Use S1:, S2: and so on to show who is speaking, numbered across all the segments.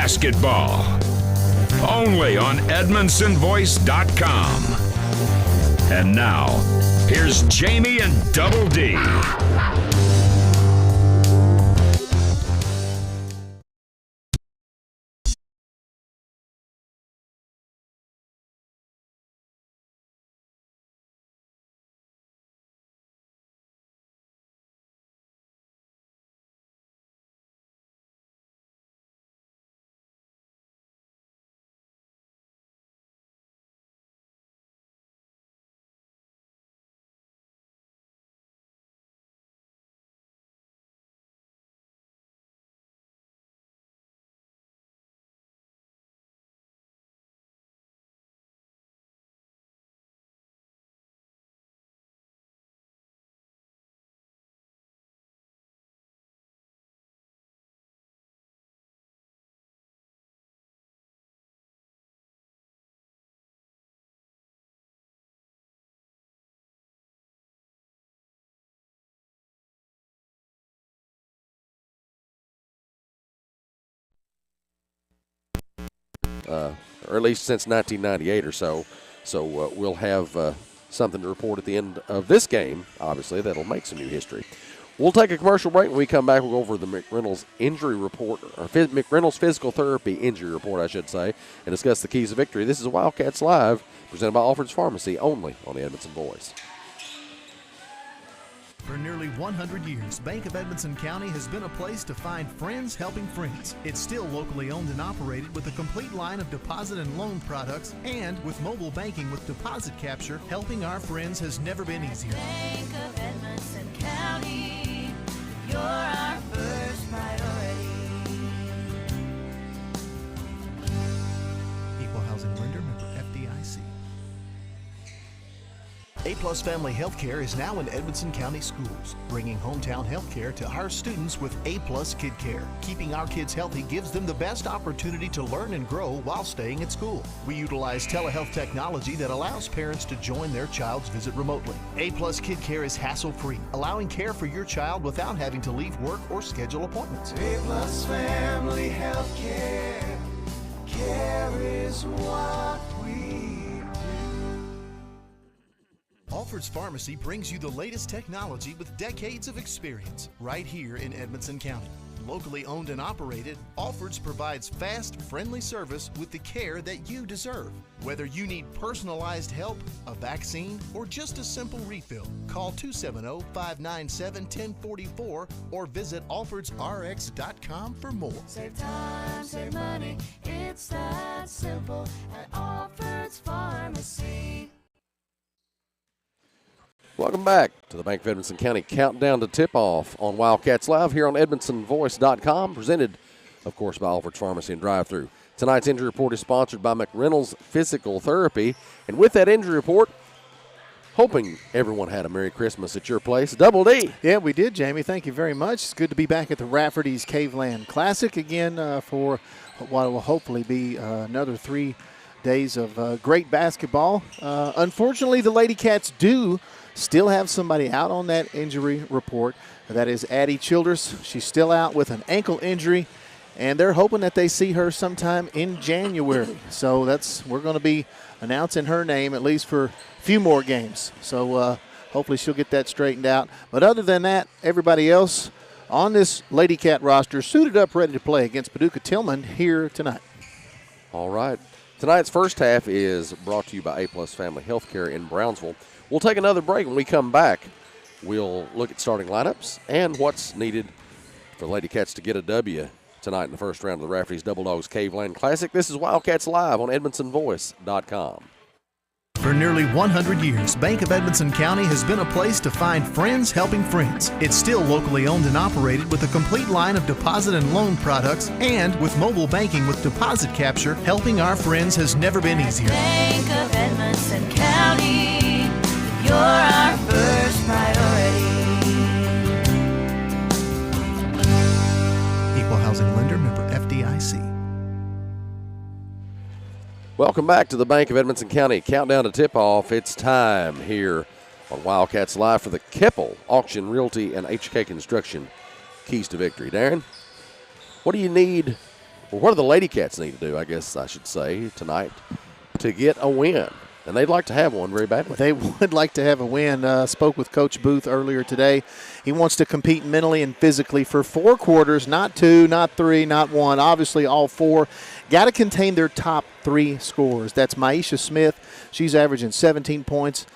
S1: basketball. Only on EdmondsonVoice.com. And now, here's Jamie and Double D.
S2: Or at least since 1998 or so. So we'll have something to report at the end of this game, obviously, that'll make some new history. We'll take a commercial break. When we come back, we'll go over the McReynolds injury report, or McReynolds physical therapy injury report, I should say, and discuss the keys of victory. This is Wildcats Live, presented by Alfred's Pharmacy, only on the Edmondson Voice.
S3: For nearly 100 years, Bank of Edmonson County has been a place to find friends helping friends. It's still locally owned and operated with a complete line of deposit and loan products, and with mobile banking with deposit capture, helping our friends has never been easier.
S4: Bank of Edmonson County, you're our first priority.
S3: Equal housing lender, member FDIC. A-Plus Family Healthcare is now in Edmonson County Schools, bringing hometown healthcare to our students with A-Plus Kid Care. Keeping our kids healthy gives them the best opportunity to learn and grow while staying at school. We utilize telehealth technology that allows parents to join their child's visit remotely. A-Plus Kid Care is hassle-free, allowing care for your child without having to leave work or schedule appointments.
S5: A-Plus Family Healthcare, care is what we do.
S3: Alfred's Pharmacy brings you the latest technology with decades of experience right here in Edmonson County. Locally owned and operated, Alfred's provides fast, friendly service with the care that you deserve. Whether you need personalized help, a vaccine, or just a simple refill, call 270-597-1044 or visit alfredsrx.com for more.
S4: Save time, save money, it's that simple at Alfred's Pharmacy.
S2: Welcome back to the Bank of Edmonson County Countdown to Tip-Off on Wildcats Live here on EdmondsonVoice.com, presented, of course, by Alfred's Pharmacy and Drive-Thru. Tonight's injury report is sponsored by McReynolds Physical Therapy. And with that injury report, hoping everyone had a Merry Christmas at your place. Double D.
S6: Yeah, we did, Jamie. Thank you very much. It's good to be back at the Rafferty's Caveland Classic again for what will hopefully be another 3 days of great basketball. Unfortunately, the Lady Cats do still have somebody out on that injury report. That is Addie Childress. She's still out with an ankle injury, and they're hoping that they see her sometime in January. So we're going to be announcing her name at least for a few more games. So hopefully she'll get that straightened out. But other than that, everybody else on this Lady Cat roster suited up, ready to play against Paducah Tilghman here tonight.
S2: All right. Tonight's first half is brought to you by A-Plus Family Healthcare in Brownsville. We'll take another break. When we come back, we'll look at starting lineups and what's needed for Lady Cats to get a W tonight in the first round of the Rafferty's Double Dogs Caveland Classic. This is Wildcats Live on EdmondsonVoice.com.
S3: For nearly 100 years, Bank of Edmonson County has been a place to find friends helping friends. It's still locally owned and operated with a complete line of deposit and loan products, and with mobile banking with deposit capture, helping our friends has never been easier.
S4: Bank of Edmonson County, you're our first priority.
S3: Equal housing lender, member FDIC.
S2: Welcome back to the Bank of Edmonson County Countdown to Tip-Off. It's time here on Wildcats Live for the Keppel Auction Realty and HK Construction Keys to Victory. Darren, what do you need Well, what do the Lady Cats need to do, I guess I should say, tonight to get a win? And they'd like to have one very badly.
S6: They would like to have a win. Spoke with Coach Booth earlier today. He wants to compete mentally and physically for 4 quarters, not 2, not 3, not 1. Obviously, all 4. Got to contain their top 3 scorers. That's Maisha Smith. She's averaging 17 points,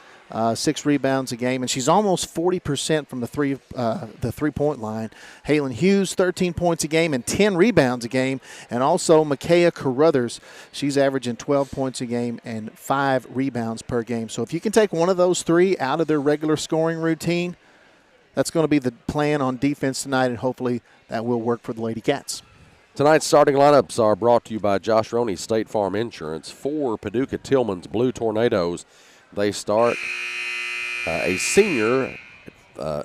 S6: 6 rebounds a game, and she's almost 40% from the three-point line. Halen Hughes, 13 points a game and 10 rebounds a game, and also Micaiah Carruthers. She's averaging 12 points a game and 5 rebounds per game. So if you can take one of those 3 out of their regular scoring routine, that's going to be the plan on defense tonight, and hopefully that will work for the Lady Cats.
S2: Tonight's starting lineups are brought to you by Josh Roney State Farm Insurance for Paducah Tilghman's Blue Tornadoes. They start a senior,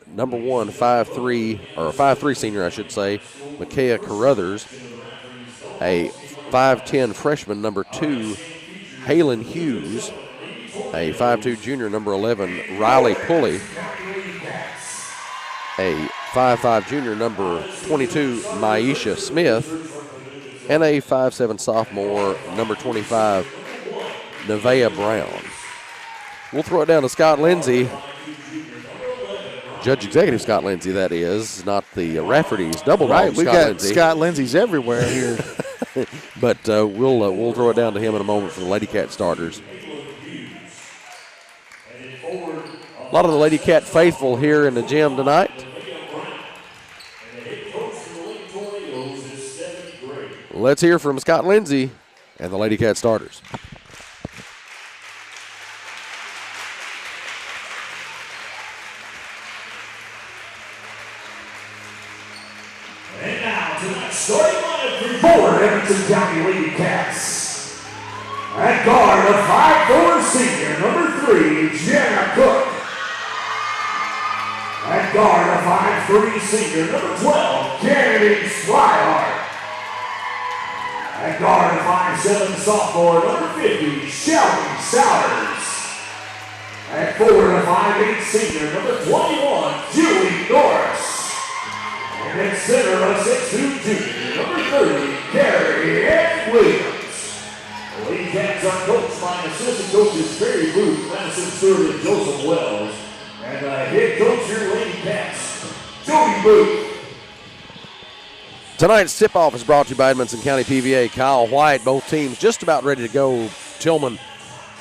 S2: number 1, 5'3", senior, I should say, Micaiah Carruthers. A 5'10" freshman, number 2, Halen Hughes. A 5'2" junior, number 11, Riley Pulley. A 5'5" junior, number 22, Maisha Smith. And a 5'7" sophomore, number 25, Nevaeh Brown. We'll throw it down to Scott Lindsay. Judge Executive Scott Lindsay, that is, not the Rafferty's double
S6: right,
S2: dog
S6: we
S2: Scott
S6: got
S2: Lindsay.
S6: Scott Lindsay's everywhere here.
S2: But we'll throw it down to him in a moment for the Lady Cat starters. A lot of the Lady Cat faithful here in the gym tonight. Let's hear from Scott Lindsay and the Lady Cat starters.
S7: And now tonight's starting lineup for Edmonson County Lady Cats. At guard, a 5'4" senior, number 3, Jenna Cook. At guard, a 5'3" senior, number 12, Kennedy Swihart. At guard, a 5'7" sophomore, number 50, Shelby Souders. At forward, a 5'8" senior, number 21, Julie Norris. And at center, a 6'2" junior, number 30, Carrie Ann Williams. The Lady Cats are coached by assistant coaches Perry Booth, Madison Stewart, and Joseph Wells. And head coach here, Lady Cats, Jody Booth.
S2: Tonight's tip-off is brought to you by Edmonson County PVA. Kyle White, both teams just about ready to go. Tilghman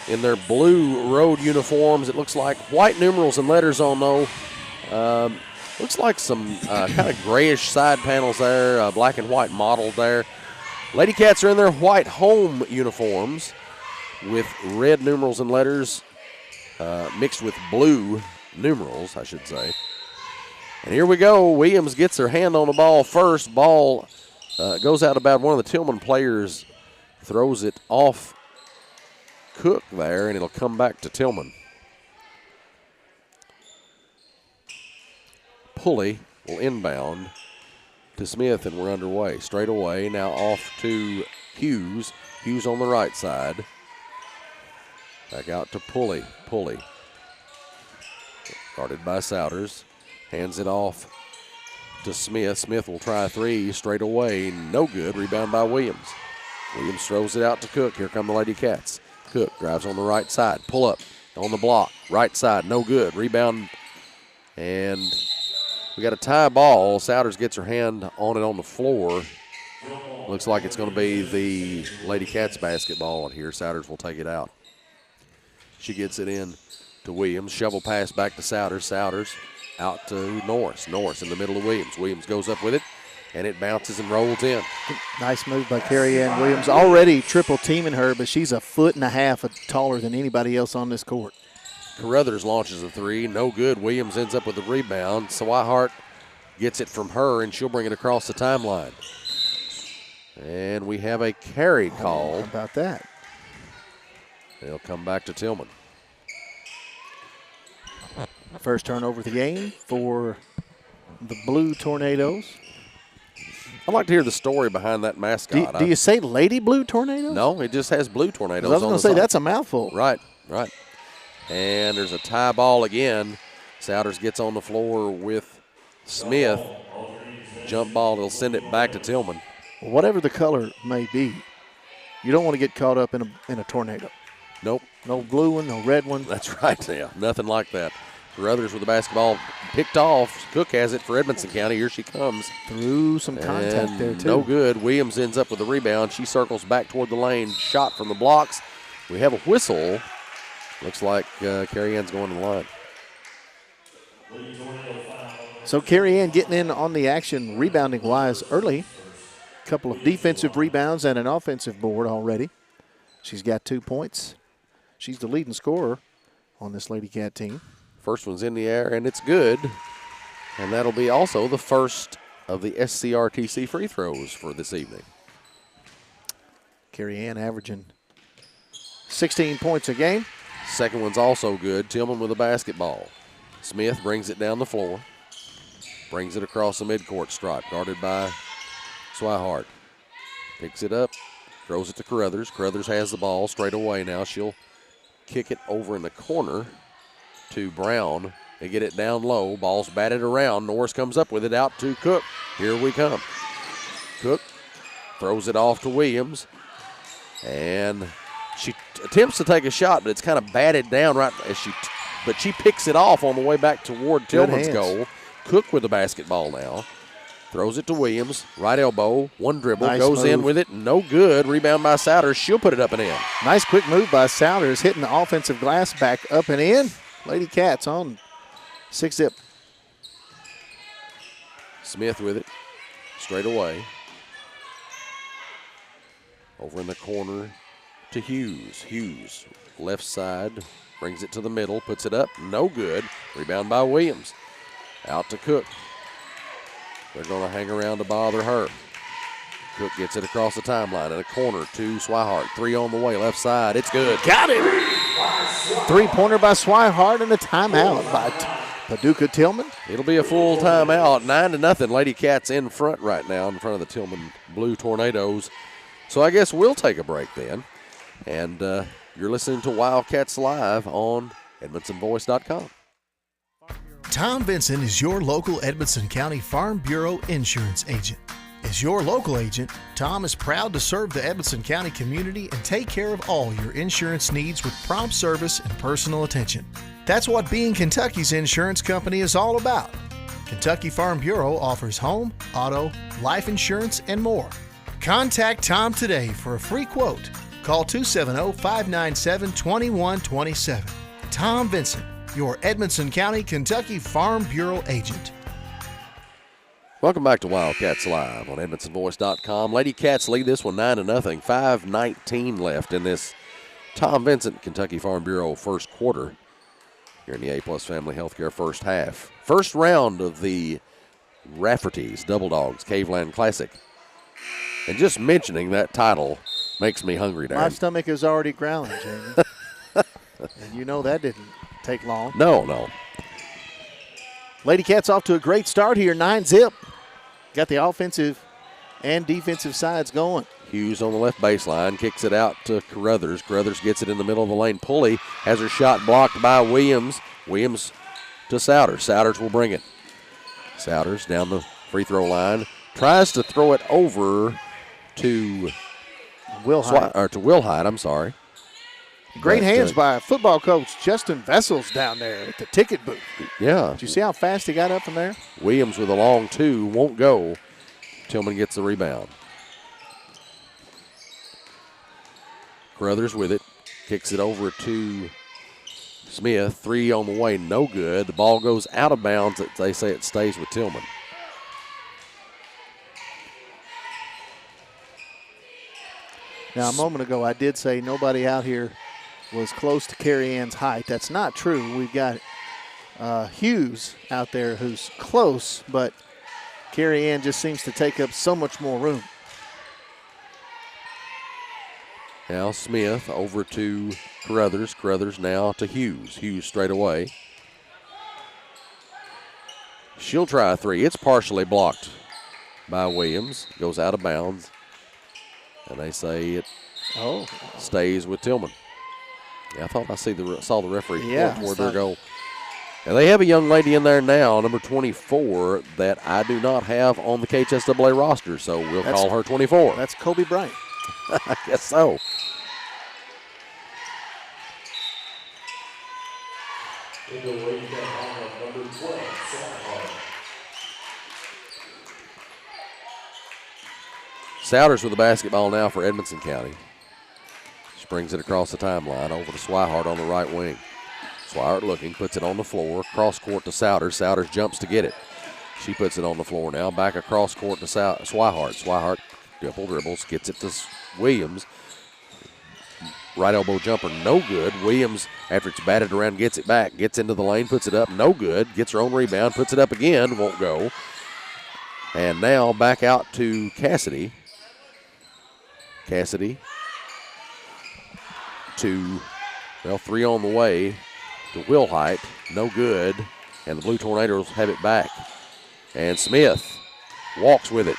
S2: in their blue road uniforms. It looks like white numerals and letters on, though. Looks like some kind of grayish side panels there, black and white modeled there. Lady Cats are in their white home uniforms with red numerals and letters mixed with blue numerals, I should say. And here we go. Williams gets her hand on the ball first. Ball goes out about one of the Tilghman players, throws it off Cook there, and it'll come back to Tilghman. Pulley will inbound to Smith, and we're underway. Straight away, now off to Hughes. Hughes on the right side. Back out to Pulley. Pulley. Guarded by Souders. Hands it off to Smith. Smith will try a 3 straight away. No good. Rebound by Williams. Williams throws it out to Cook. Here come the Lady Cats. Cook drives on the right side. Pull up on the block. Right side. No good. Rebound. And we got a tie ball. Souders gets her hand on it on the floor. Looks like it's going to be the Lady Cats basketball here. Souders will take it out. She gets it in to Williams. Shovel pass back to Souders. Souders out to Norris. Norris in the middle of Williams. Williams goes up with it, and it bounces and rolls in.
S6: Nice move by Carrie Ann Williams. Already triple teaming her, but she's 1.5 feet taller than anybody else on this court.
S2: Carruthers launches a 3. No good. Williams ends up with the rebound. Swihart gets it from her, and she'll bring it across the timeline. And we have a carry call.
S6: How about that?
S2: They'll come back to Tilghman.
S6: First turnover of the game for the Blue Tornadoes.
S2: I'd like to hear the story behind that mascot.
S6: Do you say Lady Blue Tornadoes?
S2: No, it just has Blue Tornadoes.
S6: I was going to say, that's a mouthful.
S2: Right, right. And there's a tie ball again. Souders gets on the floor with Smith. Jump ball, they'll send it back to Tilghman.
S6: whatever the color may be, you don't want to get caught up in a tornado.
S2: Nope.
S6: No blue one, no red one.
S2: That's right, yeah. Nothing like that. Carruthers with the basketball picked off. Cook has it for Edmonson County. Here she comes.
S6: Through some contact
S2: And
S6: there, too.
S2: no good. Williams ends up with the rebound. She circles back toward the lane. Shot from the blocks. We have a whistle. Looks like Carrie Ann's going to the line.
S6: So Carrie Ann getting in on the action rebounding-wise early. A couple of defensive rebounds and an offensive board already. She's got 2 points. She's the leading scorer on this Lady Cat team.
S2: First one's in the air, and it's good. And that'll be also the first of the SCRTC free throws for this evening.
S6: Carrie Ann averaging 16 points a game.
S2: Second one's also good. Tillman with the basketball. Smith brings it down the floor. Brings it across the midcourt stripe, guarded by Swihart. Picks it up, throws it to Carruthers. Carruthers has the ball straight away now. She'll kick it over in the corner to Brown. They get it down low. Ball's batted around. Norris comes up with it out to Cook. Here we come. Cook throws it off to Williams. And she attempts to take a shot, but it's kind of batted down right as but she picks it off on the way back toward Tillman's goal. Cook with the basketball now. Throws it to Williams. Right elbow. One dribble.
S6: Nice
S2: goes
S6: move.
S2: in with it. No good. Rebound by Souders. She'll put it up and in.
S6: Nice quick move by Souders, hitting the offensive glass back up and in. Lady Cats on 6-zip.
S2: Smith with it. Straight away. Over in the corner to Hughes. Hughes, left side, brings it to the middle, puts it up. No good. Rebound by Williams. Out to Cook. They're going to hang around to bother her. Cook gets it across the timeline in a corner to Swihart. 3 on the way, left side. It's good.
S6: Got it. 3-pointer by Swihart and a timeout by Paducah Tilghman.
S2: It'll be a full timeout. 9-0. Lady Cats in front right now in front of the Tilghman Blue Tornadoes. So I guess we'll take a break then. And you're listening to Wildcats Live on EdmonsonVoice.com.
S3: Tom Vinson is your local Edmonson County Farm Bureau insurance agent. As your local agent, Tom is proud to serve the Edmonson County community and take care of all your insurance needs with prompt service and personal attention. That's what being Kentucky's insurance company is all about. Kentucky Farm Bureau offers home, auto, life insurance, and more. Contact Tom today for a free quote. Call 270-597-2127. Tom Vinson, your Edmonson County, Kentucky Farm Bureau agent.
S2: Welcome back to Wildcats Live on EdmonsonVoice.com. Lady Cats lead this one 9-0. 5:19 left in this Tom Vincent Kentucky Farm Bureau first quarter here in the A-Plus Family Healthcare first half. First round of the Rafferty's Double Dogs Caveland Classic. And just mentioning that title makes me hungry, Darren.
S6: My stomach is already growling, Jamie. And you know that didn't take long.
S2: No.
S6: Lady Cats off to a great start here, 9-zip. Got the offensive and defensive sides going.
S2: Hughes on the left baseline, kicks it out to Carruthers. Carruthers gets it in the middle of the lane. Pulley has her shot blocked by Williams. Williams to Souders. Souders will bring it. Souders down the free throw line. Tries to throw it over to Wilhite, I'm sorry.
S6: Great hands by football coach Justin Vessels down there at the ticket booth.
S2: Yeah.
S6: Did you see how fast he got up from there?
S2: Williams with a long 2, won't go. Tilghman gets the rebound. Carruthers with it, kicks it over to Smith. 3 on the way, no good. The ball goes out of bounds. They say it stays with Tilghman.
S6: Now, a moment ago, I did say nobody out here was close to Carrie Ann's height. That's not true. We've got Hughes out there who's close, but Carrie Ann just seems to take up so much more room.
S2: Now Smith over to Carruthers. Carruthers now to Hughes. Hughes straight away. She'll try a 3. It's partially blocked by Williams. Goes out of bounds. And they say it stays with Tilghman. Yeah, I thought I saw the referee point toward their goal. And they have a young lady in there now, number 24, that I do not have on the KHSAA roster, so we'll call her 24.
S6: That's Kobe Bryant.
S2: I guess so. Souders with the basketball now for Edmonson County. She brings it across the timeline over to Swihart on the right wing. Swihart looking, puts it on the floor, cross court to Souders. Souders jumps to get it. She puts it on the floor now, back across court to Swihart. Swihart double dribbles, gets it to Williams. Right elbow jumper, no good. Williams, after it's batted around, gets it back, gets into the lane, puts it up, no good. Gets her own rebound, puts it up again, won't go. And now back out to Cassidy. Cassidy to, well, 3 on the way to Wilhite, no good. And the Blue Tornadoes have it back. And Smith walks with it.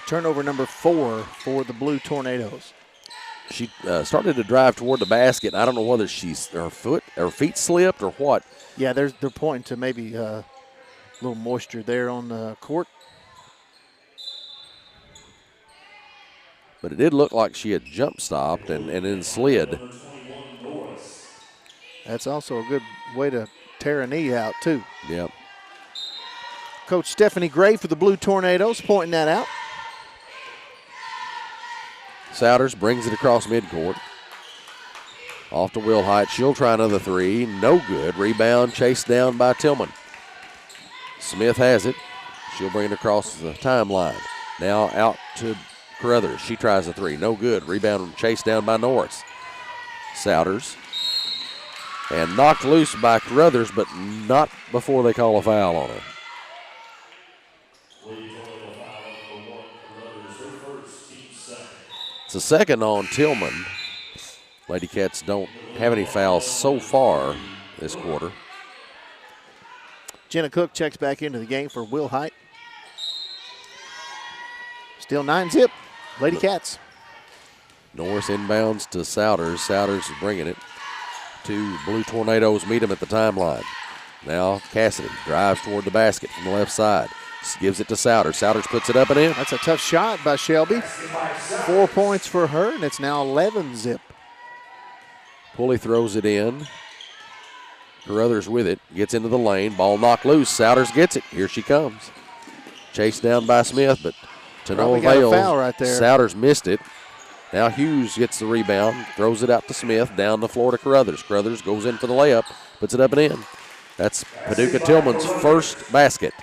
S6: Turnover number 4 for the Blue Tornadoes.
S2: She started to drive toward the basket. I don't know whether her feet slipped or what.
S6: Yeah, they're pointing to maybe a little moisture there on the court.
S2: But it did look like she had jump stopped and then slid.
S6: That's also a good way to tear a knee out, too.
S2: Yep.
S6: Coach Stephanie Gray for the Blue Tornadoes pointing that out.
S2: Souders brings it across midcourt. Off to Wilhite. She'll try another 3. No good. Rebound chased down by Tilghman. Smith has it. She'll bring it across the timeline. Now out to Carruthers. She tries a 3. No good. Rebound chased down by Norris. Souders. And knocked loose by Carruthers, but not before they call a foul on her. It's a second on Tilghman. Lady Cats don't have any fouls so far this quarter.
S6: Jenna Cook checks back into the game for Wilhite. Still 9-zip. Lady Cats.
S2: Norris inbounds to Souders. Souders is bringing it to Blue Tornadoes. Meet them at the timeline. Now Cassidy drives toward the basket from the left side. Gives it to Souders. Souders puts it up and in.
S6: That's a tough shot by Shelby. 4 points for her, and it's now 11-zip.
S2: Pulley throws it in. Carruthers with it. Gets into the lane. Ball knocked loose. Souders gets it. Here she comes. Chased down by Smith, but to no
S6: Probably got a
S2: avail.
S6: foul right there.
S2: Souders missed it. Now Hughes gets the rebound. Throws it out to Smith. Down the floor to Carruthers. Carruthers goes in for the layup. Puts it up and in. That's Paducah Tilghman's first basket.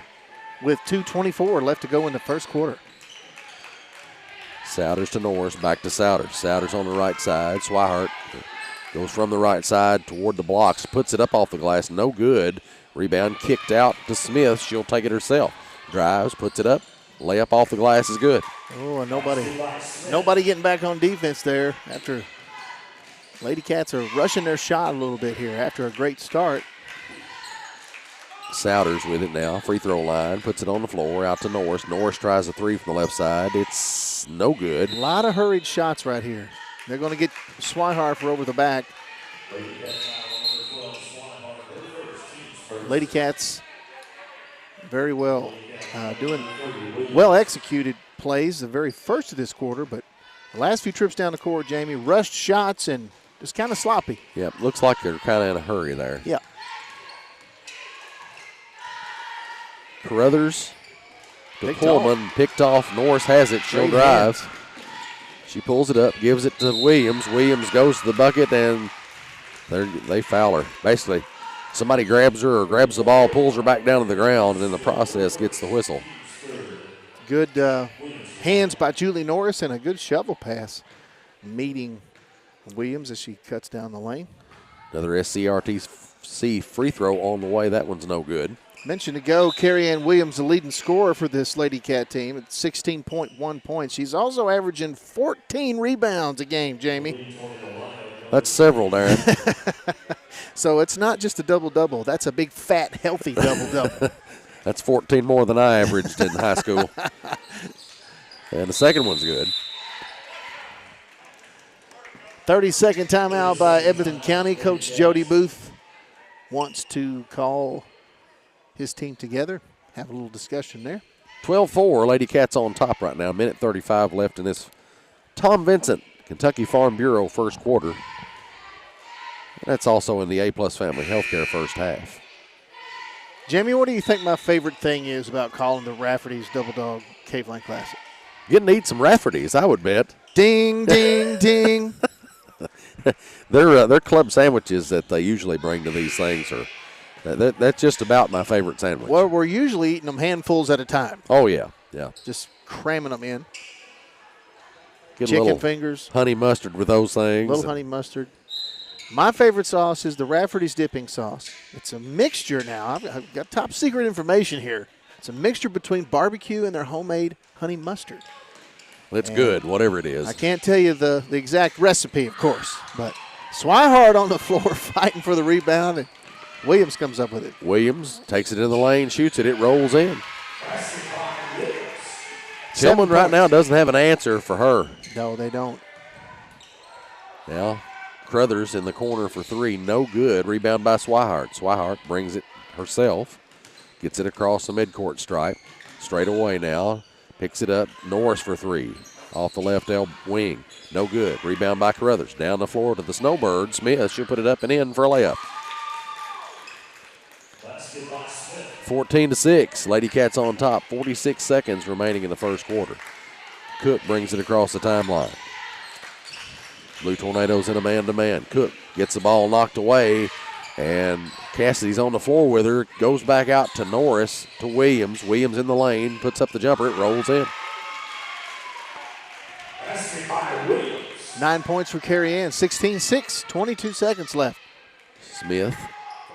S6: With 2:24 left to go in the first quarter.
S2: Souders to Norris, back to Souders. Souders on the right side. Swihart goes from the right side toward the blocks, puts it up off the glass, no good. Rebound kicked out to Smith. She'll take it herself. Drives, puts it up. Layup off the glass is good.
S6: Oh, and nobody getting back on defense there after Lady Cats are rushing their shot a little bit here after a great start.
S2: Souders with it now. Free throw line. Puts it on the floor. Out to Norris. Norris tries a 3 from the left side. It's no good.
S6: A lot of hurried shots right here. They're going to get Swihart for over the back. Lady Cats very well doing well-executed plays the very first of this quarter, but the last few trips down the court, Jamie, rushed shots and just kind of sloppy.
S2: Yeah, looks like they're kind of in a hurry there.
S6: Yeah.
S2: Carruthers to Pullman, picked off. Norris has it. She'll drive. She pulls it up, gives it to Williams. Williams goes to the bucket, and they foul her. Basically, somebody grabs her or grabs the ball, pulls her back down to the ground, and in the process gets the whistle.
S6: Good hands by Julie Norris and a good shovel pass meeting Williams as she cuts down the lane.
S2: Another SCRTC free throw on the way. That one's no good.
S6: Mentioned ago, Carrie Ann Williams, the leading scorer for this Lady Cat team at 16.1 points. She's also averaging 14 rebounds a game, Jamie.
S2: That's several, Darren.
S6: So it's not just a double-double. That's a big, fat, healthy double-double.
S2: That's 14 more than I averaged in high school. And the second one's good.
S6: 30-second timeout by Edmonton County. Coach Jody Booth wants to call his team together, have a little discussion there.
S2: 12-4, Lady Cats on top right now. Minute 35 left in this Tom Vincent, Kentucky Farm Bureau first quarter. That's also in the A-Plus Family Healthcare first half.
S6: Jamie, what do you think my favorite thing is about calling the Rafferty's Double Dog Caveland Classic?
S2: Getting to eat some Rafferty's, I would bet.
S6: Ding, ding, ding.
S2: Their club sandwiches that they usually bring to these things are that's just about my favorite sandwich.
S6: Well, we're usually eating them handfuls at a time.
S2: Oh, yeah, yeah.
S6: Just cramming them in.
S2: Get
S6: Chicken
S2: a little
S6: fingers.
S2: honey mustard with those things.
S6: Little honey mustard. My favorite sauce is the Rafferty's dipping sauce. It's a mixture now. I've got top secret information here. It's a mixture between barbecue and their homemade honey mustard.
S2: It's good, whatever it is.
S6: I can't tell you the exact recipe, of course, but Swihart on the floor fighting for the rebound, and Williams comes up with it.
S2: Williams takes it in the lane, shoots it, it rolls in. Tilghman right now doesn't have an answer for her.
S6: No, they don't.
S2: Now, Crothers in the corner for three, no good. Rebound by Swihart. Swihart brings it herself, gets it across the midcourt stripe. Straight away now, picks it up. Norris for three, off the left wing, no good. Rebound by Crothers, down the floor to the Snowbird. Smith should put it up and in for a layup. 14-6, Lady Cats on top. 46 seconds remaining in the first quarter. Cook brings it across the timeline. Blue Tornadoes in a man-to-man. Cook gets the ball knocked away, and Cassidy's on the floor with her. Goes back out to Norris, to Williams. Williams in the lane, puts up the jumper. It rolls in.
S6: 9 points for Carrie Ann. 16-6, 22 seconds left.
S2: Smith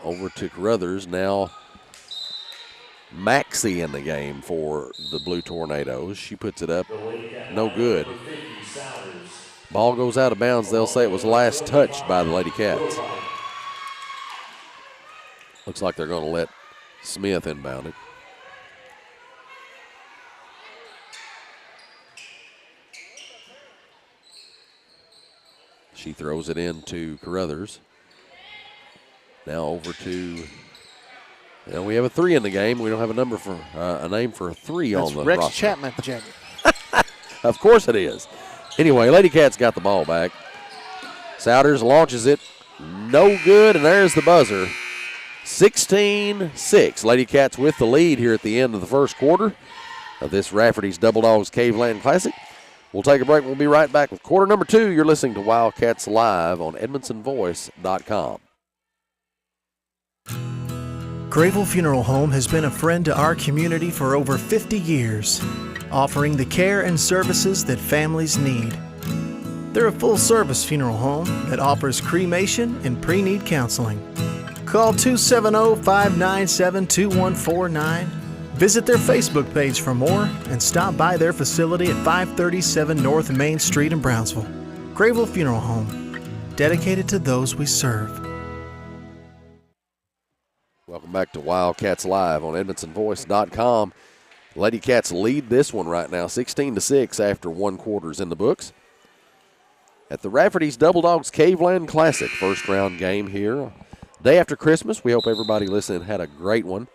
S2: over to Crothers. Now Maxey in the game for the Blue Tornadoes. She puts it up. No good. Ball goes out of bounds. They'll say it was last touched by the Lady Cats. Looks like they're going to let Smith inbound it. She throws it into Crothers. Now over to, we have a three in the game. We don't have a number for a name for a three on the
S6: Rex
S2: roster.
S6: Chapman, Jamie.
S2: Of course it is. Anyway, Lady Cats got the ball back. Souders launches it. No good, and there's the buzzer. 16-6. Lady Cats with the lead here at the end of the first quarter of this Rafferty's Double Dogs Caveland Classic. We'll take a break. We'll be right back with quarter number 2. You're listening to Wildcats Live on EdmondsonVoice.com.
S8: Grayville Funeral Home has been a friend to our community for over 50 years, offering the care and services that families need. They're a full-service funeral home that offers cremation and pre-need counseling. Call 270-597-2149. Visit their Facebook page for more and stop by their facility at 537 North Main Street in Brownsville. Grayville Funeral Home, dedicated to those we serve.
S2: Welcome back to Wildcats Live on EdmondsonVoice.com. Lady Cats lead this one right now, 16-6 after 1 quarter's in the books. At the Rafferty's Double Dogs Caveland Classic, first round game here. Day after Christmas. We hope everybody listening had a great one.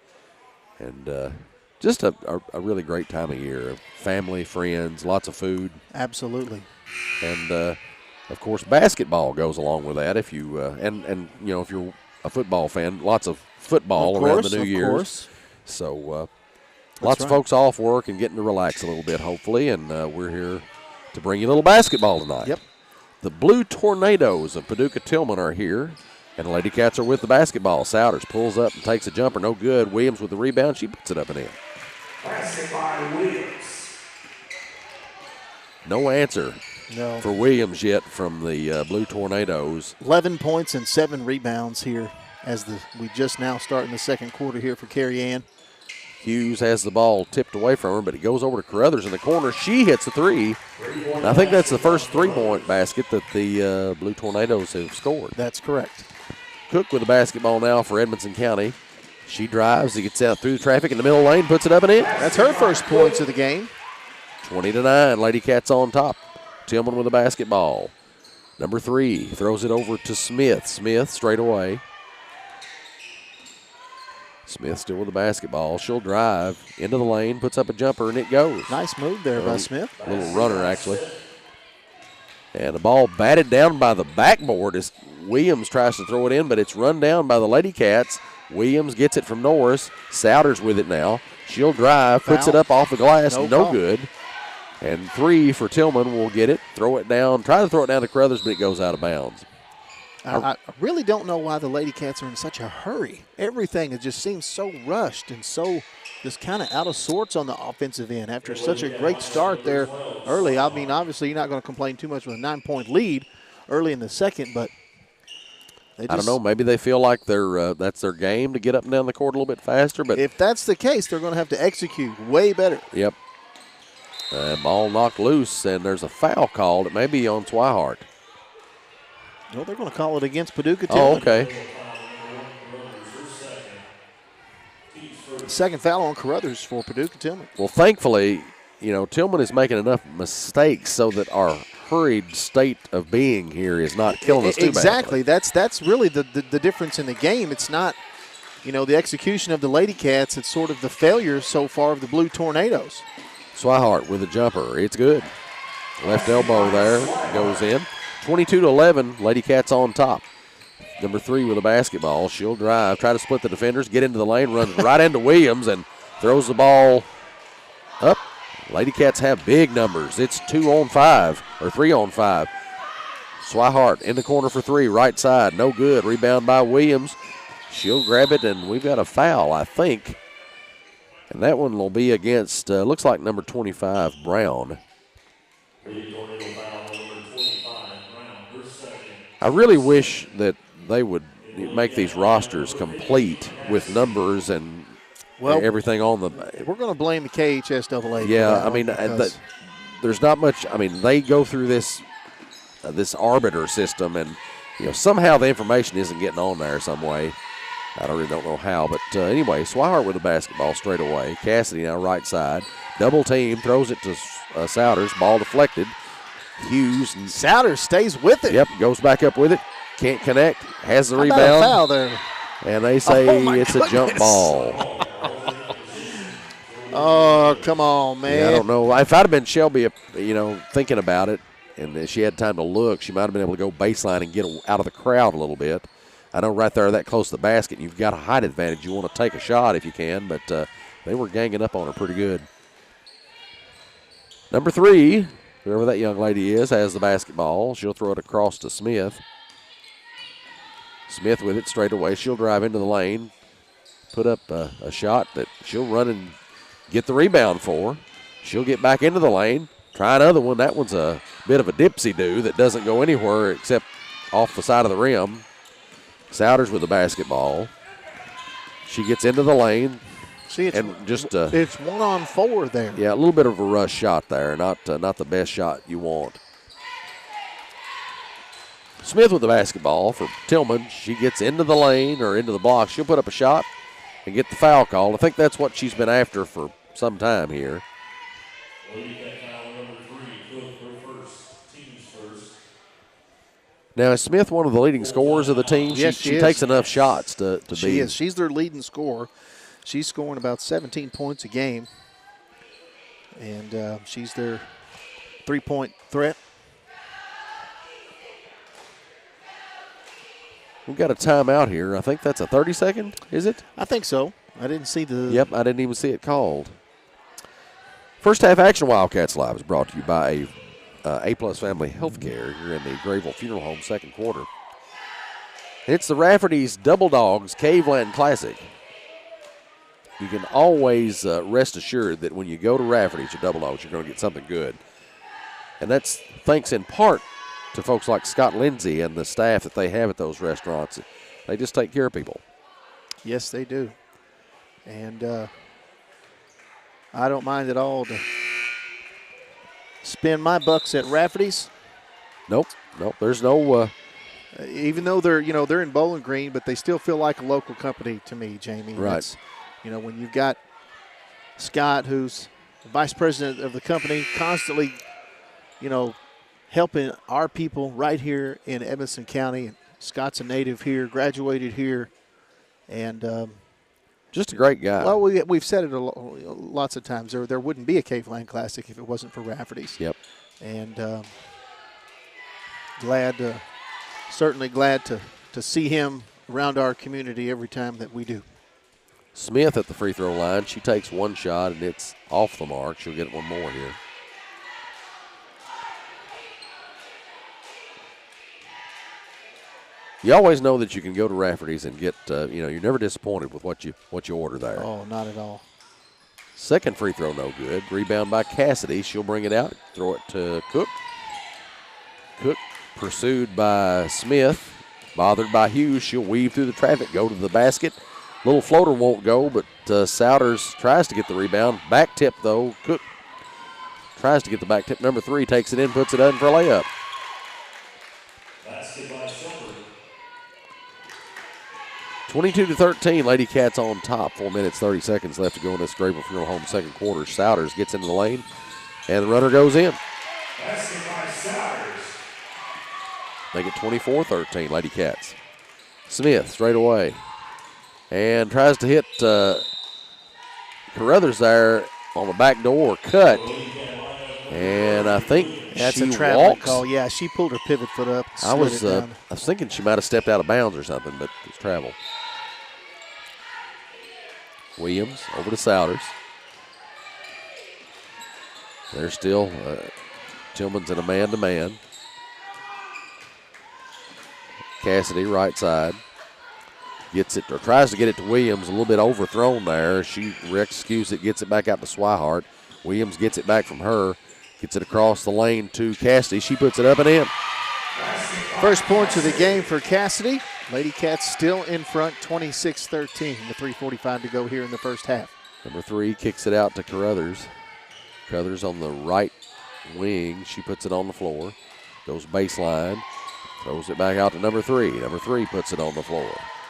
S2: And just a really great time of year. Family, friends, lots of food.
S6: Absolutely.
S2: And, of course, basketball goes along with that. If you and you know, if you're a football fan, lots of football around the New Year's.
S6: Course.
S2: So lots of folks off work and getting to relax a little bit, hopefully. And we're here to bring you a little basketball tonight.
S6: Yep.
S2: The Blue Tornadoes of Paducah Tilghman are here. And the Lady Cats are with the basketball. Souders pulls up and takes a jumper. No good. Williams with the rebound. She puts it up and in.
S7: Basket by Williams.
S2: No answer
S6: No.
S2: for Williams yet from the Blue Tornadoes.
S6: 11 points and 7 rebounds here as we just now starting the second quarter here for Carrie Ann.
S2: Hughes has the ball tipped away from her, but it goes over to Crothers in the corner. She hits the three. And I think that's the first three-point basket that the Blue Tornadoes have scored.
S6: That's correct.
S2: Cook with the basketball now for Edmonson County. She drives. He gets out through the traffic in the middle lane, puts it up and in.
S6: That's her first points of the game.
S2: 20-9. Lady Cats on top. Tilghman with the basketball. Number 3 throws it over to Smith. Smith straight away. Smith still with the basketball. She'll drive into the lane, puts up a jumper, and it goes.
S6: Nice move there by Smith.
S2: A little runner, actually. And the ball batted down by the backboard as Williams tries to throw it in, but it's run down by the Lady Cats. Williams gets it from Norris. Souders with it now. She'll drive, puts it up off the glass, no good. And 3 for Tilghman will get it, throw it down, try to throw it down to Crothers, but it goes out of bounds.
S6: I really don't know why the Lady Cats are in such a hurry. Everything it just seems so rushed and so just kind of out of sorts on the offensive end after such a great start there early. I mean, obviously you're not going to complain too much with a 9-point lead early in the second, but
S2: I don't know. Maybe they feel like that's their game to get up and down the court a little bit faster. But
S6: if that's the case, they're going to have to execute way better.
S2: Yep. Ball knocked loose, and there's a foul called. It may be on Swihart.
S6: No, they're going to call it against Paducah Tilghman.
S2: Oh, okay.
S6: Second foul on Carruthers for Paducah Tilghman.
S2: Well, thankfully, Tilghman is making enough mistakes so that our hurried state of being here is not killing us too badly.
S6: Exactly. That's really the difference in the game. It's not, the execution of the Lady Cats. It's sort of the failure so far of the Blue Tornadoes.
S2: Swihart with a jumper. It's good. Left elbow there. Goes in. 22-11. Lady Cats on top. Number 3 with a basketball. She'll drive, try to split the defenders, get into the lane, runs right into Williams, and throws the ball up. Lady Cats have big numbers. It's 2 on 5, or 3 on 5. Swihart in the corner for 3, right side. No good. Rebound by Williams. She'll grab it, and we've got a foul, I think. And that one will be against, looks like number 25, Brown. I really wish that they would make these rosters complete with numbers and everything on them.
S6: We're going to blame the KHSAA.
S2: Yeah, I mean, there's not much. I mean, they go through this arbiter system, and somehow the information isn't getting on there some way. I really don't know how, but anyway, Swihart with the basketball straight away. Cassidy now right side. Double team, throws it to Souders. Ball deflected. Hughes. And
S6: Souders stays with it.
S2: Yep, goes back up with it. Can't connect. Has the
S6: How
S2: rebound.
S6: about a foul there?
S2: And they say it's a jump ball.
S6: Oh, come on, man.
S2: Yeah, I don't know. If I'd have been Shelby, thinking about it, and she had time to look, she might have been able to go baseline and get out of the crowd a little bit. I know right there that close to the basket, you've got a height advantage. You want to take a shot if you can, but they were ganging up on her pretty good. Number 3, whoever that young lady is, has the basketball. She'll throw it across to Smith. Smith with it straight away. She'll drive into the lane, put up a shot that she'll run and get the rebound for. She'll get back into the lane, try another one. That one's a bit of a dipsy-do that doesn't go anywhere except off the side of the rim. Souders with the basketball. She gets into the lane.
S6: See, it's 1-on-4 there.
S2: Yeah, a little bit of a rush shot there, not the best shot you want. Smith with the basketball for Tilghman. She gets into the lane or into the block. She'll put up a shot and get the foul called. I think that's what she's been after for some time here. Now, is Smith one of the leading scorers of the team?
S6: Yes,
S2: she takes enough shots to be.
S6: She is. She's their leading scorer. She's scoring about 17 points a game. And she's their 3-point threat.
S2: We've got a timeout here. I think that's a 30-second, is it?
S6: I think so. I didn't see the.
S2: Yep, I didn't even see it called. First half action Wildcats Live is brought to you by A-Plus Family Healthcare here in the Grayville Funeral Home second quarter. It's the Rafferty's Double Dogs Caveland Classic. You can always rest assured that when you go to Rafferty's or Double Dogs, you're going to get something good. And that's thanks in part to folks like Scott Lindsay and the staff that they have at those restaurants. They just take care of people.
S6: Yes, they do. And I don't mind at all to spend my bucks at Rafferty's.
S2: Nope. There's no.
S6: Even though they're in Bowling Green, but they still feel like a local company to me, Jamie.
S2: Right.
S6: It's, when you've got Scott, who's the vice president of the company, constantly, helping our people right here in Edmonson County. Scott's a native here, graduated here, and
S2: Just a great guy.
S6: Well, we've said it lots of times. There wouldn't be a Caveland Classic if it wasn't for Rafferty's.
S2: Yep.
S6: And certainly glad to see him around our community every time that we do.
S2: Smith at the free throw line. She takes one shot, and it's off the mark. She'll get one more here. You always know that you can go to Rafferty's and get, you're never disappointed with what you order there.
S6: Oh, not at all.
S2: Second free throw, no good. Rebound by Cassidy. She'll bring it out, throw it to Cook. Cook pursued by Smith. Bothered by Hughes. She'll weave through the traffic, go to the basket. Little floater won't go, but Souders tries to get the rebound. Back tip, though. Cook tries to get the back tip. Number 3 takes it in, puts it in for a layup.
S7: Basket by Silver.
S2: 22-13, Lady Cats on top. 4 minutes, 30 seconds left to go in this Grable Funeral Home second quarter. Souders gets into the lane, and the runner goes in.
S7: Basket by Souders.
S2: Make it 24-13, Lady Cats. Smith straight away. And tries to hit Carruthers there on the back door. Cut. And I think
S6: that's
S2: she
S6: a traveling
S2: walks.
S6: call. Yeah, she pulled her pivot foot up.
S2: I was thinking she might have stepped out of bounds or something, but it's travel. Williams over to Souders. They're still Tillman's in a man-to-man. Cassidy right side. Gets it, or tries to get it to Williams, a little bit overthrown there. She rescues it, gets it back out to Swihart. Williams gets it back from her, gets it across the lane to Cassidy. She puts it up and in.
S6: First points of the game for Cassidy. Lady Cats still in front, 26-13, with 3:45 to go here in the first half.
S2: Number 3 kicks it out to Carruthers. Carruthers on the right wing. She puts it on the floor, goes baseline, throws it back out to number 3. Number 3 puts it on the floor.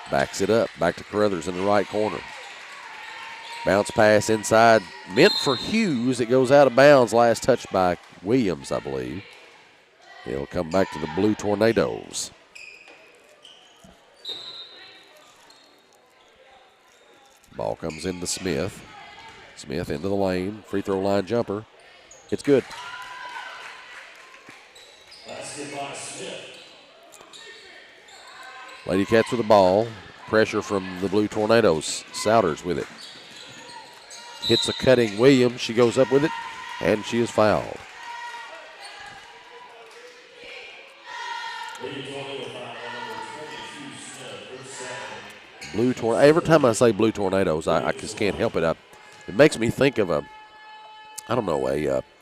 S2: Backs it up, back to Carruthers in the right corner. Bounce pass inside, meant for Hughes. It goes out of bounds, last touch by Williams, I believe. It'll come back to the Blue Tornadoes. Ball comes into Smith. Smith into the lane, free throw line jumper. It's good.
S7: Basket by Smith.
S2: Lady Cats with the ball. Pressure from the Blue Tornadoes. Souders with it. Hits a cutting Williams. She goes up with it, and she is fouled. Blue Tornado. Every time I say Blue Tornadoes, I just can't help it. It makes me think of a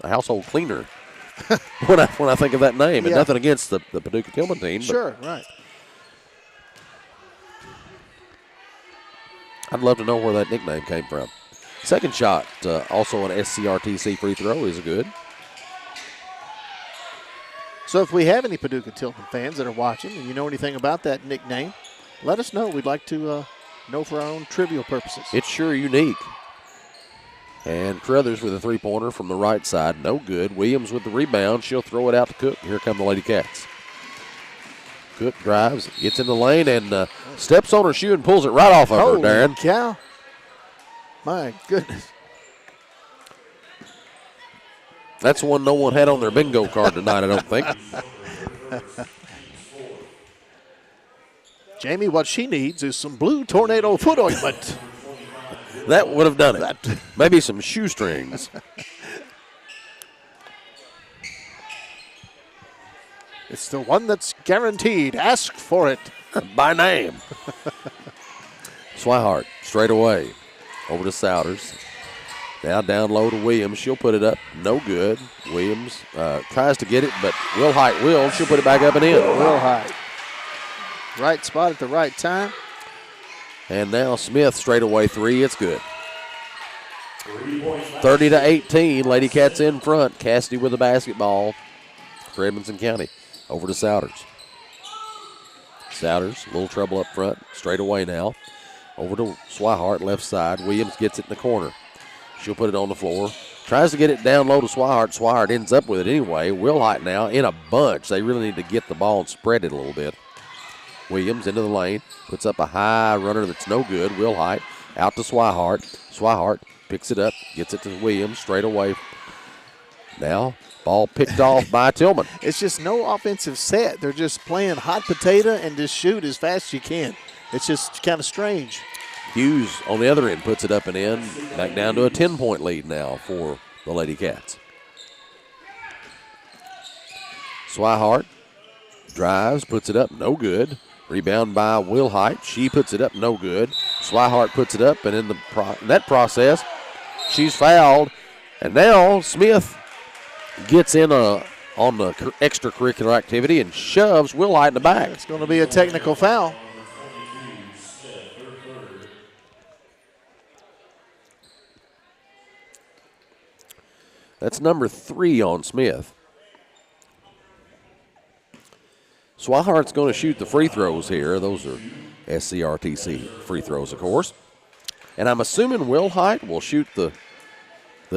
S2: household cleaner when I think of that name. And nothing against the Paducah Tilghman team.
S6: Sure, right.
S2: I'd love to know where that nickname came from. Second shot, also an SCRTC free throw, is good.
S6: So if we have any Paducah Tilghman fans that are watching and you know anything about that nickname, let us know. We'd like to know for our own trivial purposes.
S2: It's sure unique. And Carruthers with a three-pointer from the right side, no good. Williams with the rebound. She'll throw it out to Cook. Here come the Lady Cats. Cook drives, gets in the lane, and steps on her shoe and pulls it right off of her, Darren.
S6: Holy cow. My goodness.
S2: That's one no one had on their bingo card tonight, I don't think.
S6: Jamie, what she needs is some Blue Tornado foot ointment.
S2: That would have done it. Maybe some shoestrings.
S6: It's the one that's guaranteed. Ask for it.
S2: By name. Swihart straight away. Over to Souders. Now down low to Williams. She'll put it up. No good. Williams tries to get it, but Wilhite will. She'll put it back up and in.
S6: Wilhite. Right spot at the right time.
S2: And now Smith straight away three. It's good. 30-18. Lady Cats in front. Cassidy with the basketball for Edmonson County. Over to Souders. Souders, a little trouble up front. Straight away now. Over to Swihart, left side. Williams gets it in the corner. She'll put it on the floor. Tries to get it down low to Swihart. Swihart ends up with it anyway. Wilhite now in a bunch. They really need to get the ball and spread it a little bit. Williams into the lane. Puts up a high runner that's no good. Wilhite Out to Swihart. Swihart picks it up, gets it to Williams straight away. Now, ball picked off by Tilghman.
S6: It's just no offensive set. They're just playing hot potato and just shoot as fast as you can. It's just kind of strange.
S2: Hughes on the other end puts it up and in. Back down to a 10-point lead now for the Lady Cats. Swihart drives, puts it up, no good. Rebound by Wilhite. She puts it up, no good. Swihart puts it up, and in that process, she's fouled. And now Smith gets in on the extracurricular activity and shoves Wilhite in the back.
S6: It's going to be a technical foul.
S2: That's number 3 on Smith. Swihart's going to shoot the free throws here. Those are SCRTC free throws, of course. And I'm assuming Wilhite will shoot the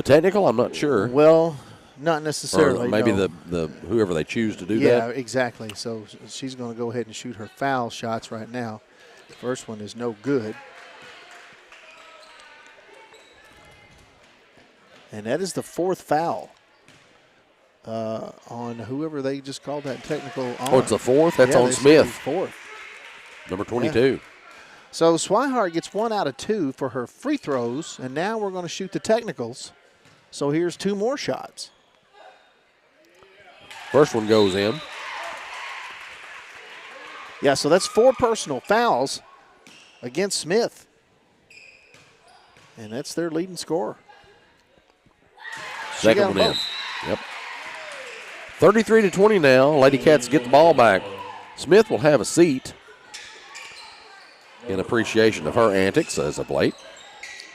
S2: technical. I'm not sure.
S6: Well, not necessarily.
S2: Or maybe
S6: no.
S2: the whoever they choose to do that.
S6: Yeah, exactly. So she's going to go ahead and shoot her foul shots right now. First one is no good. And that is the 4th foul on whoever they just called that technical on.
S2: Oh, it's the 4th? That's
S6: Yeah,
S2: on
S6: they said
S2: Smith.
S6: it's 4th.
S2: Number 22.
S6: Yeah. So Swihart gets 1 out of 2 for her free throws, and now we're going to shoot the technicals. So here's 2 more shots.
S2: First one goes in.
S6: Yeah, so that's 4 personal fouls against Smith. And that's their leading scorer.
S2: Second one in. Yep. 33-20 now. Lady Cats get the ball back. Smith will have a seat in appreciation of her antics as of late.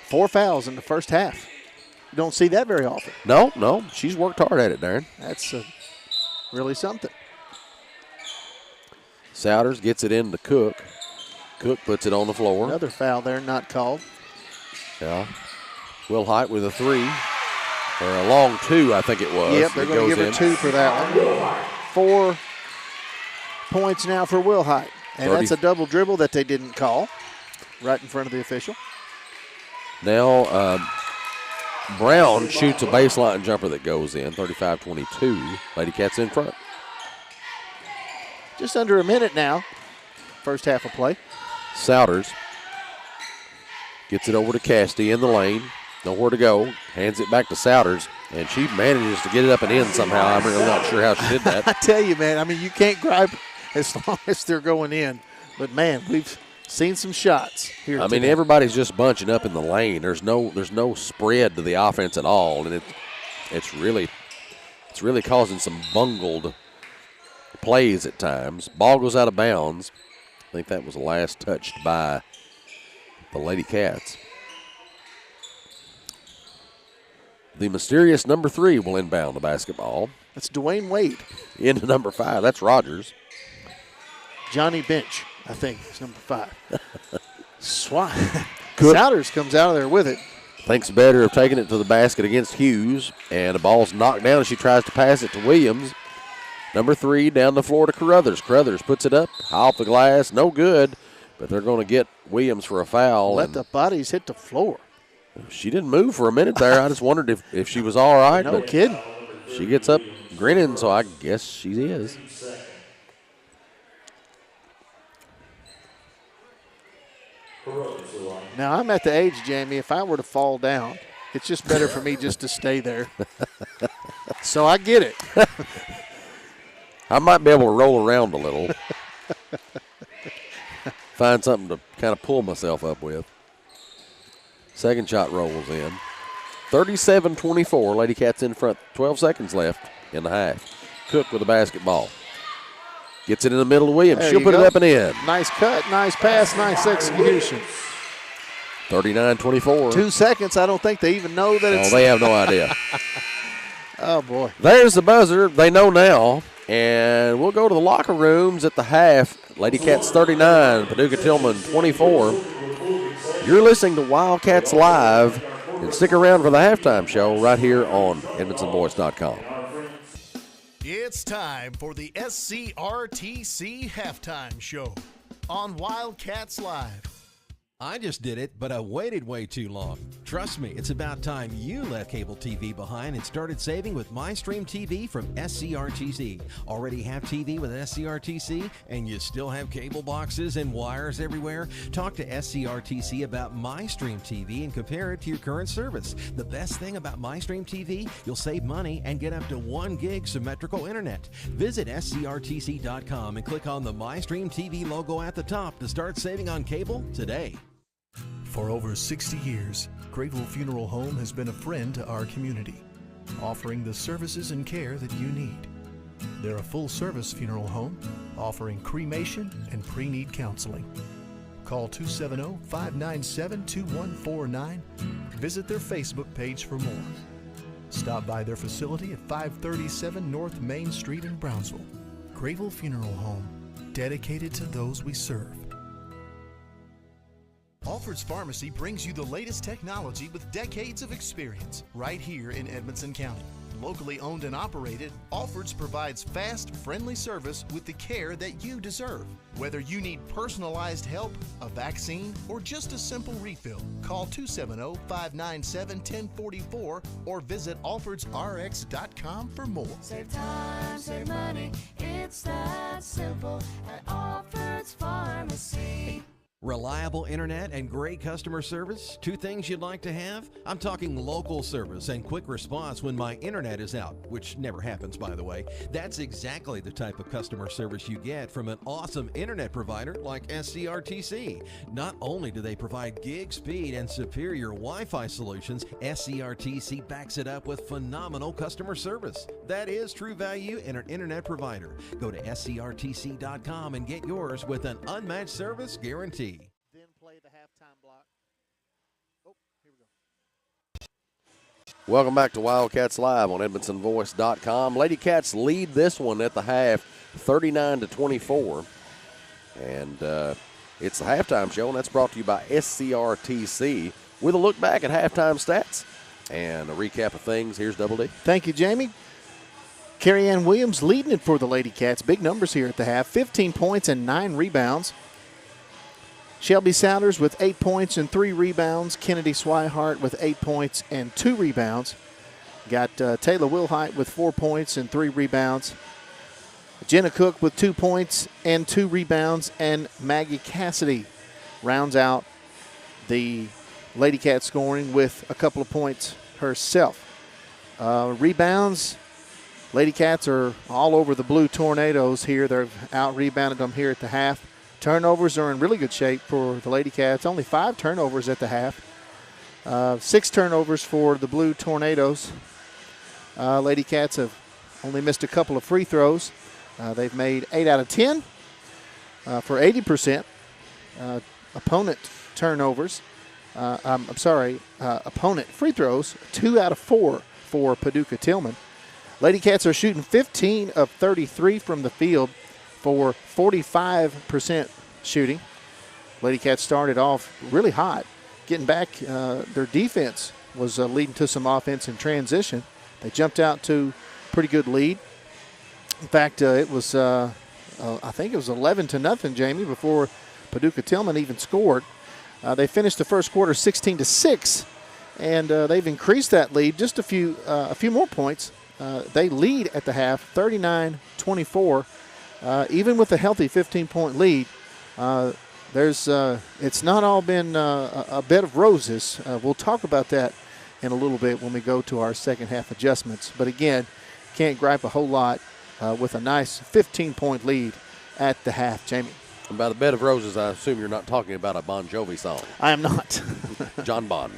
S6: 4 fouls in the first half. You don't see that very often.
S2: No. She's worked hard at it, Darren.
S6: That's really something.
S2: Souders gets it into Cook. Cook puts it on the floor.
S6: Another foul there, not called.
S2: Yeah. Wilhite with a 3. Or a long 2, I think it was.
S6: Yep, they're going to give her 2 for that one. 4 points now for Wilhite. And
S2: 30.
S6: that's a double dribble that they didn't call right in front of the official.
S2: Now Brown shoots a baseline jumper that goes in, 35-22. Lady Cats in front.
S6: Just under a minute now. First half of play.
S2: Souders gets it over to Casti in the lane. Nowhere to go. Hands it back to Souders, and she manages to get it up and in somehow. I'm really not sure how she did that.
S6: I tell you, man, I mean, you can't gripe as long as they're going in. But, man, we've seen some shots here
S2: I
S6: today.
S2: mean, everybody's just bunching up in the lane. There's no spread to the offense at all, and it's really causing some bungled plays at times. Ball goes out of bounds. I think that was the last touched by the Lady Cats. The mysterious number 3 will inbound the basketball.
S6: That's Dwayne Wade.
S2: Into number 5. That's Rogers.
S6: Johnny Bench, I think, is number 5. Souders comes out of there with it.
S2: Thinks better of taking it to the basket against Hughes. And the ball's knocked down as she tries to pass it to Williams. Number 3 down the floor to Carruthers. Carruthers puts it up, high off the glass, no good. But they're going to get Williams for a foul.
S6: Let the bodies hit the floor.
S2: She didn't move for a minute there. I just wondered if she was all right.
S6: No kidding.
S2: She gets up grinning, so I guess she is.
S6: Now, I'm at the age, Jamie, if I were to fall down, it's just better for me just to stay there. So I get it.
S2: I might be able to roll around a little. Find something to kind of pull myself up with. Second shot rolls in. 37-24. Lady Cats in front. 12 seconds left in the half. Cook with the basketball. Gets it in the middle to Williams. She'll put it up and in.
S6: Nice cut, nice pass, nice execution.
S2: 39-24.
S6: 2 seconds. I don't think they even know that it's.
S2: Oh, they have no idea.
S6: Oh, boy.
S2: There's the buzzer. They know now. And we'll go to the locker rooms at the half. Lady Cats 39, Paducah Tilghman 24. You're listening to Wildcats Live, and stick around for the halftime show right here on EdmondsonVoice.com.
S3: It's time for the SCRTC Halftime Show on Wildcats Live.
S9: I just did it, but I waited way too long. Trust me, it's about time you left cable TV behind and started saving with MyStream TV from SCRTC. Already have TV with SCRTC and you still have cable boxes and wires everywhere? Talk to SCRTC about MyStream TV and compare it to your current service. The best thing about MyStream TV, you'll save money and get up to 1 gig symmetrical internet. Visit scrtc.com and click on the MyStream TV logo at the top to start saving on cable today.
S3: For over 60 years, Grayville Funeral Home has been a friend to our community, offering the services and care that you need. They're a full-service funeral home offering cremation and pre-need counseling. Call 270-597-2149. Visit their Facebook page for more. Stop by their facility at 537 North Main Street in Brownsville. Grayville Funeral Home, dedicated to those we serve. Alfred's Pharmacy brings you the latest technology with decades of experience right here in Edmonson County. Locally owned and operated, Alfred's provides fast, friendly service with the care that you deserve. Whether you need personalized help, a vaccine, or just a simple refill, call 270-597-1044 or visit alfredsrx.com for more.
S4: Save time, save money, it's that simple at Alfred's Pharmacy.
S9: Reliable internet and great customer service, 2 things you'd like to have? I'm talking local service and quick response when my internet is out, which never happens, by the way. That's exactly the type of customer service you get from an awesome internet provider like SCRTC. Not only do they provide gig speed and superior Wi-Fi solutions, SCRTC backs it up with phenomenal customer service. That is true value in an internet provider. Go to scrtc.com and get yours with an unmatched service guarantee.
S6: Then play the halftime block. Oh, here we go.
S2: Welcome back to Wildcats Live on EdmontonVoice.com. Lady Cats lead this one at the half, 39-24. And it's the halftime show, and that's brought to you by SCRTC. With a look back at halftime stats and a recap of things, here's Double D.
S6: Thank you, Jamie. Carrie Ann Williams leading it for the Lady Cats. Big numbers here at the half, 15 points and 9 rebounds. Shelby Souders with 8 points and 3 rebounds. Kennedy Swihart with 8 points and 2 rebounds. Got Taylor Wilhite with 4 points and 3 rebounds. Jenna Cook with 2 points and 2 rebounds. And Maggie Cassidy rounds out the Lady Cat scoring with a couple of points herself. Rebounds, Lady Cats are all over the Blue Tornadoes here. They've out-rebounded them here at the half. Turnovers are in really good shape for the Lady Cats. Only 5 turnovers at the half. 6 turnovers for the Blue Tornadoes. Lady Cats have only missed a couple of free throws. They've made 8 out of 10 for 80%. Opponent turnovers. Opponent free throws, 2 out of 4 for Paducah Tilghman. Lady Cats are shooting 15 of 33 from the field for 45% shooting. Lady Cats started off really hot, getting back. Their defense was leading to some offense in transition. They jumped out to a pretty good lead. In fact, it was I think it was 11-0, Jamie, before Paducah Tilghman even scored. They finished the first quarter 16-6, and they've increased that lead just a few more points. They lead at the half, 39-24. Even with a healthy 15-point lead, it's not all been a bed of roses. We'll talk about that in a little bit when we go to our second half adjustments. But again, can't gripe a whole lot with a nice 15-point lead at the half, Jamie.
S2: And by the bed of roses, I assume you're not talking about a Bon Jovi song.
S6: I am not.
S2: John Bon.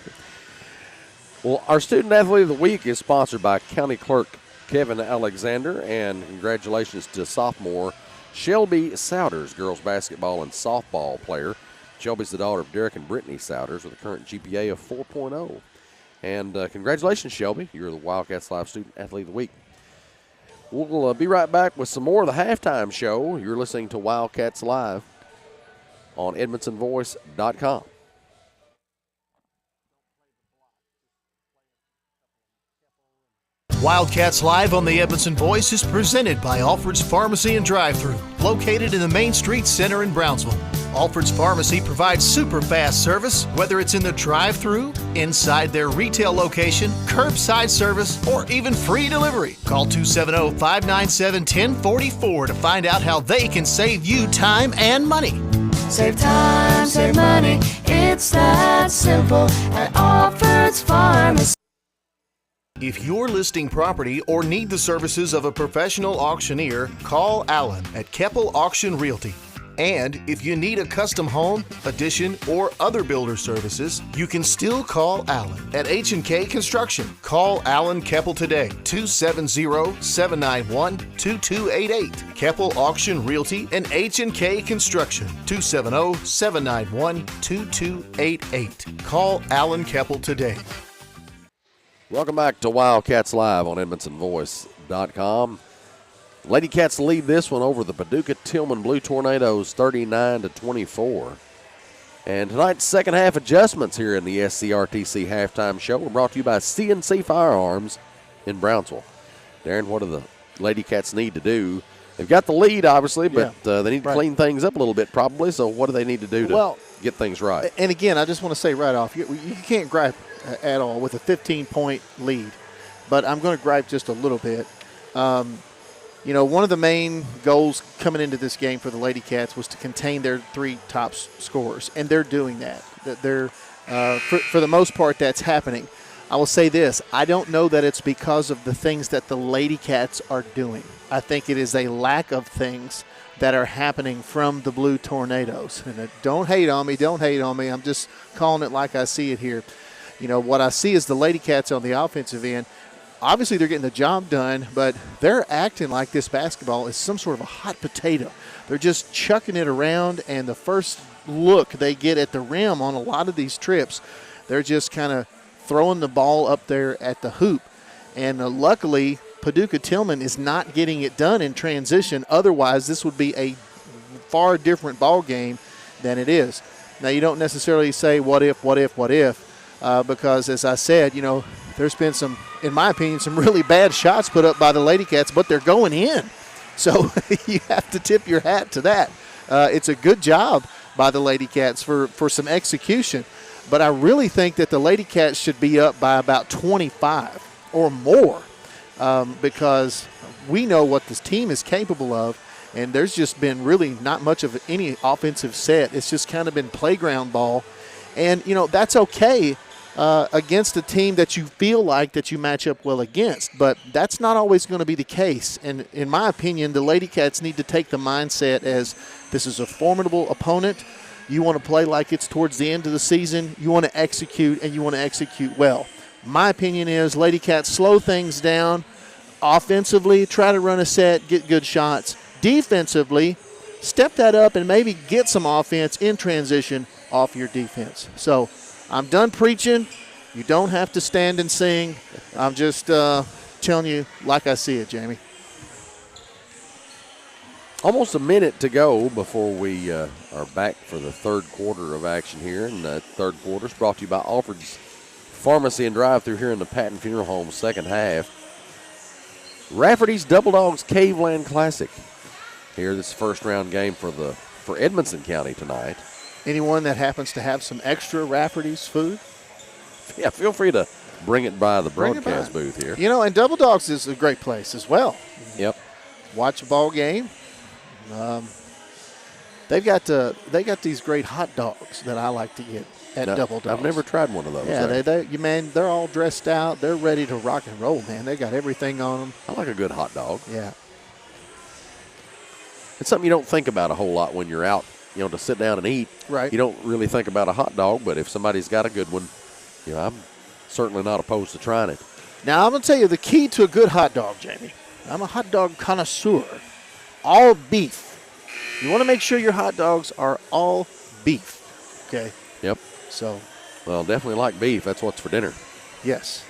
S2: Well, our Student Athlete of the Week is sponsored by County Clerk Kevin Alexander, and congratulations to sophomore Shelby Souders, girls basketball and softball player. Shelby's the daughter of Derek and Brittany Souders with a current GPA of 4.0. And congratulations, Shelby. You're the Wildcats Live Student Athlete of the Week. We'll be right back with some more of the halftime show. You're listening to Wildcats Live on EdmontonVoice.com.
S3: Wildcats Live on the Edmonton Voice is presented by Alfred's Pharmacy and Drive-Thru, located in the Main Street Center in Brownsville.
S8: Alfred's Pharmacy provides super fast service, whether it's in the drive-thru, inside their retail location, curbside service, or even free delivery. Call 270-597-1044 to find out how they can save you time and money.
S4: Save time, save money, it's that simple at Alfred's Pharmacy.
S8: If you're listing property or need the services of a professional auctioneer, call Alan at Keppel Auction Realty. And if you need a custom home, addition, or other builder services, you can still call Alan at H&K Construction. Call Alan Keppel today, 270-791-2288. Keppel Auction Realty and H&K Construction, 270-791-2288. Call Alan Keppel today.
S2: Welcome back to Wildcats Live on EdmontonVoice.com. Lady Cats lead this one over the Paducah Tilghman Blue Tornadoes 39-24. And tonight's second half adjustments here in the SCRTC halftime show were brought to you by CNC Firearms in Brownsville. Darren, what do the Lady Cats need to do? They've got the lead, obviously, but they need to clean things up a little bit probably. So what do they need to do to get things right?
S6: And again, I just want to say right off, you can't gripe at all with a 15-point lead. But I'm going to gripe just a little bit. One of the main goals coming into this game for the Lady Cats was to contain their three top scorers, and they're doing that. They're for the most part, that's happening. I will say this. I don't know that it's because of the things that the Lady Cats are doing. I think it is a lack of things that are happening from the Blue Tornadoes. And don't hate on me. I'm just calling it like I see it here. What I see is the Lady Cats on the offensive end. Obviously, they're getting the job done, but they're acting like this basketball is some sort of a hot potato. They're just chucking it around, and the first look they get at the rim on a lot of these trips, they're just kind of throwing the ball up there at the hoop. And luckily, Paducah Tilghman is not getting it done in transition. Otherwise, this would be a far different ball game than it is. Now, you don't necessarily say what if, because as I said, there's been some, in my opinion, some really bad shots put up by the Lady Cats, but they're going in. So you have to tip your hat to that. It's a good job by the Lady Cats for some execution. But I really think that the Lady Cats should be up by about 25 or more because we know what this team is capable of, and there's just been really not much of any offensive set. It's just kind of been playground ball. And, that's okay against a team that you feel like that you match up well against. But that's not always going to be the case. And in my opinion, the Lady Cats need to take the mindset as this is a formidable opponent. You want to play like it's towards the end of the season. You want to execute, and you want to execute well. My opinion is Lady Cats slow things down. Offensively, try to run a set, get good shots. Defensively, step that up and maybe get some offense in transition off your defense. So I'm done preaching. You don't have to stand and sing. I'm just telling you like I see it, Jamie.
S2: Almost a minute to go before we are back for the third quarter of action here. And the third quarter is brought to you by Alfred's Pharmacy and Drive-Thru here in the Patton Funeral Home second half. Rafferty's Double Dogs Caveland Classic. Here, this first round game for Edmonson County tonight.
S6: Anyone that happens to have some extra Rafferty's food?
S2: Yeah, feel free to bring it by the broadcast booth here.
S6: And Double Dogs is a great place as well.
S2: Yep.
S6: Watch a ball game. They got these great hot dogs that I like to get at Double Dogs.
S2: I've never tried one of those.
S6: Yeah, they're all dressed out. They're ready to rock and roll, man. They got everything on them.
S2: I like a good hot dog.
S6: Yeah.
S2: It's something you don't think about a whole lot when you're out, to sit down and eat.
S6: Right.
S2: You don't really think about a hot dog, but if somebody's got a good one, I'm certainly not opposed to trying it.
S6: Now, I'm going to tell you the key to a good hot dog, Jamie. I'm a hot dog connoisseur. All beef. You want to make sure your hot dogs are all beef. Okay?
S2: Yep.
S6: So.
S2: Well, definitely like beef. That's what's for dinner.
S6: Yes.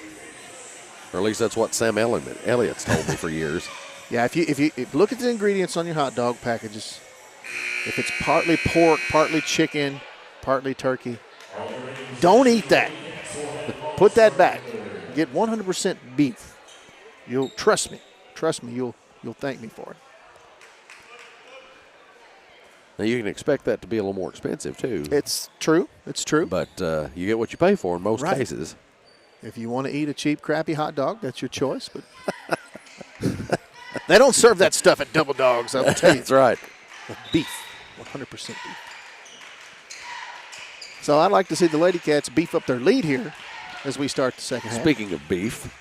S2: Or at least that's what Sam Elliott's told me for years.
S6: Yeah, if you look at the ingredients on your hot dog packages, if it's partly pork, partly chicken, partly turkey, don't eat that. Put that back. Get 100% beef. You'll trust me. You'll thank me for it.
S2: Now, you can expect that to be a little more expensive, too.
S6: It's true. It's true.
S2: But you get what you pay for in most cases.
S6: If you want to eat a cheap, crappy hot dog, that's your choice. But they don't serve that stuff at Double Dogs, I'll tell you.
S2: That's right.
S6: Beef, 100% beef. So I'd like to see the Lady Cats beef up their lead here as we start the second half.
S2: Speaking of beef,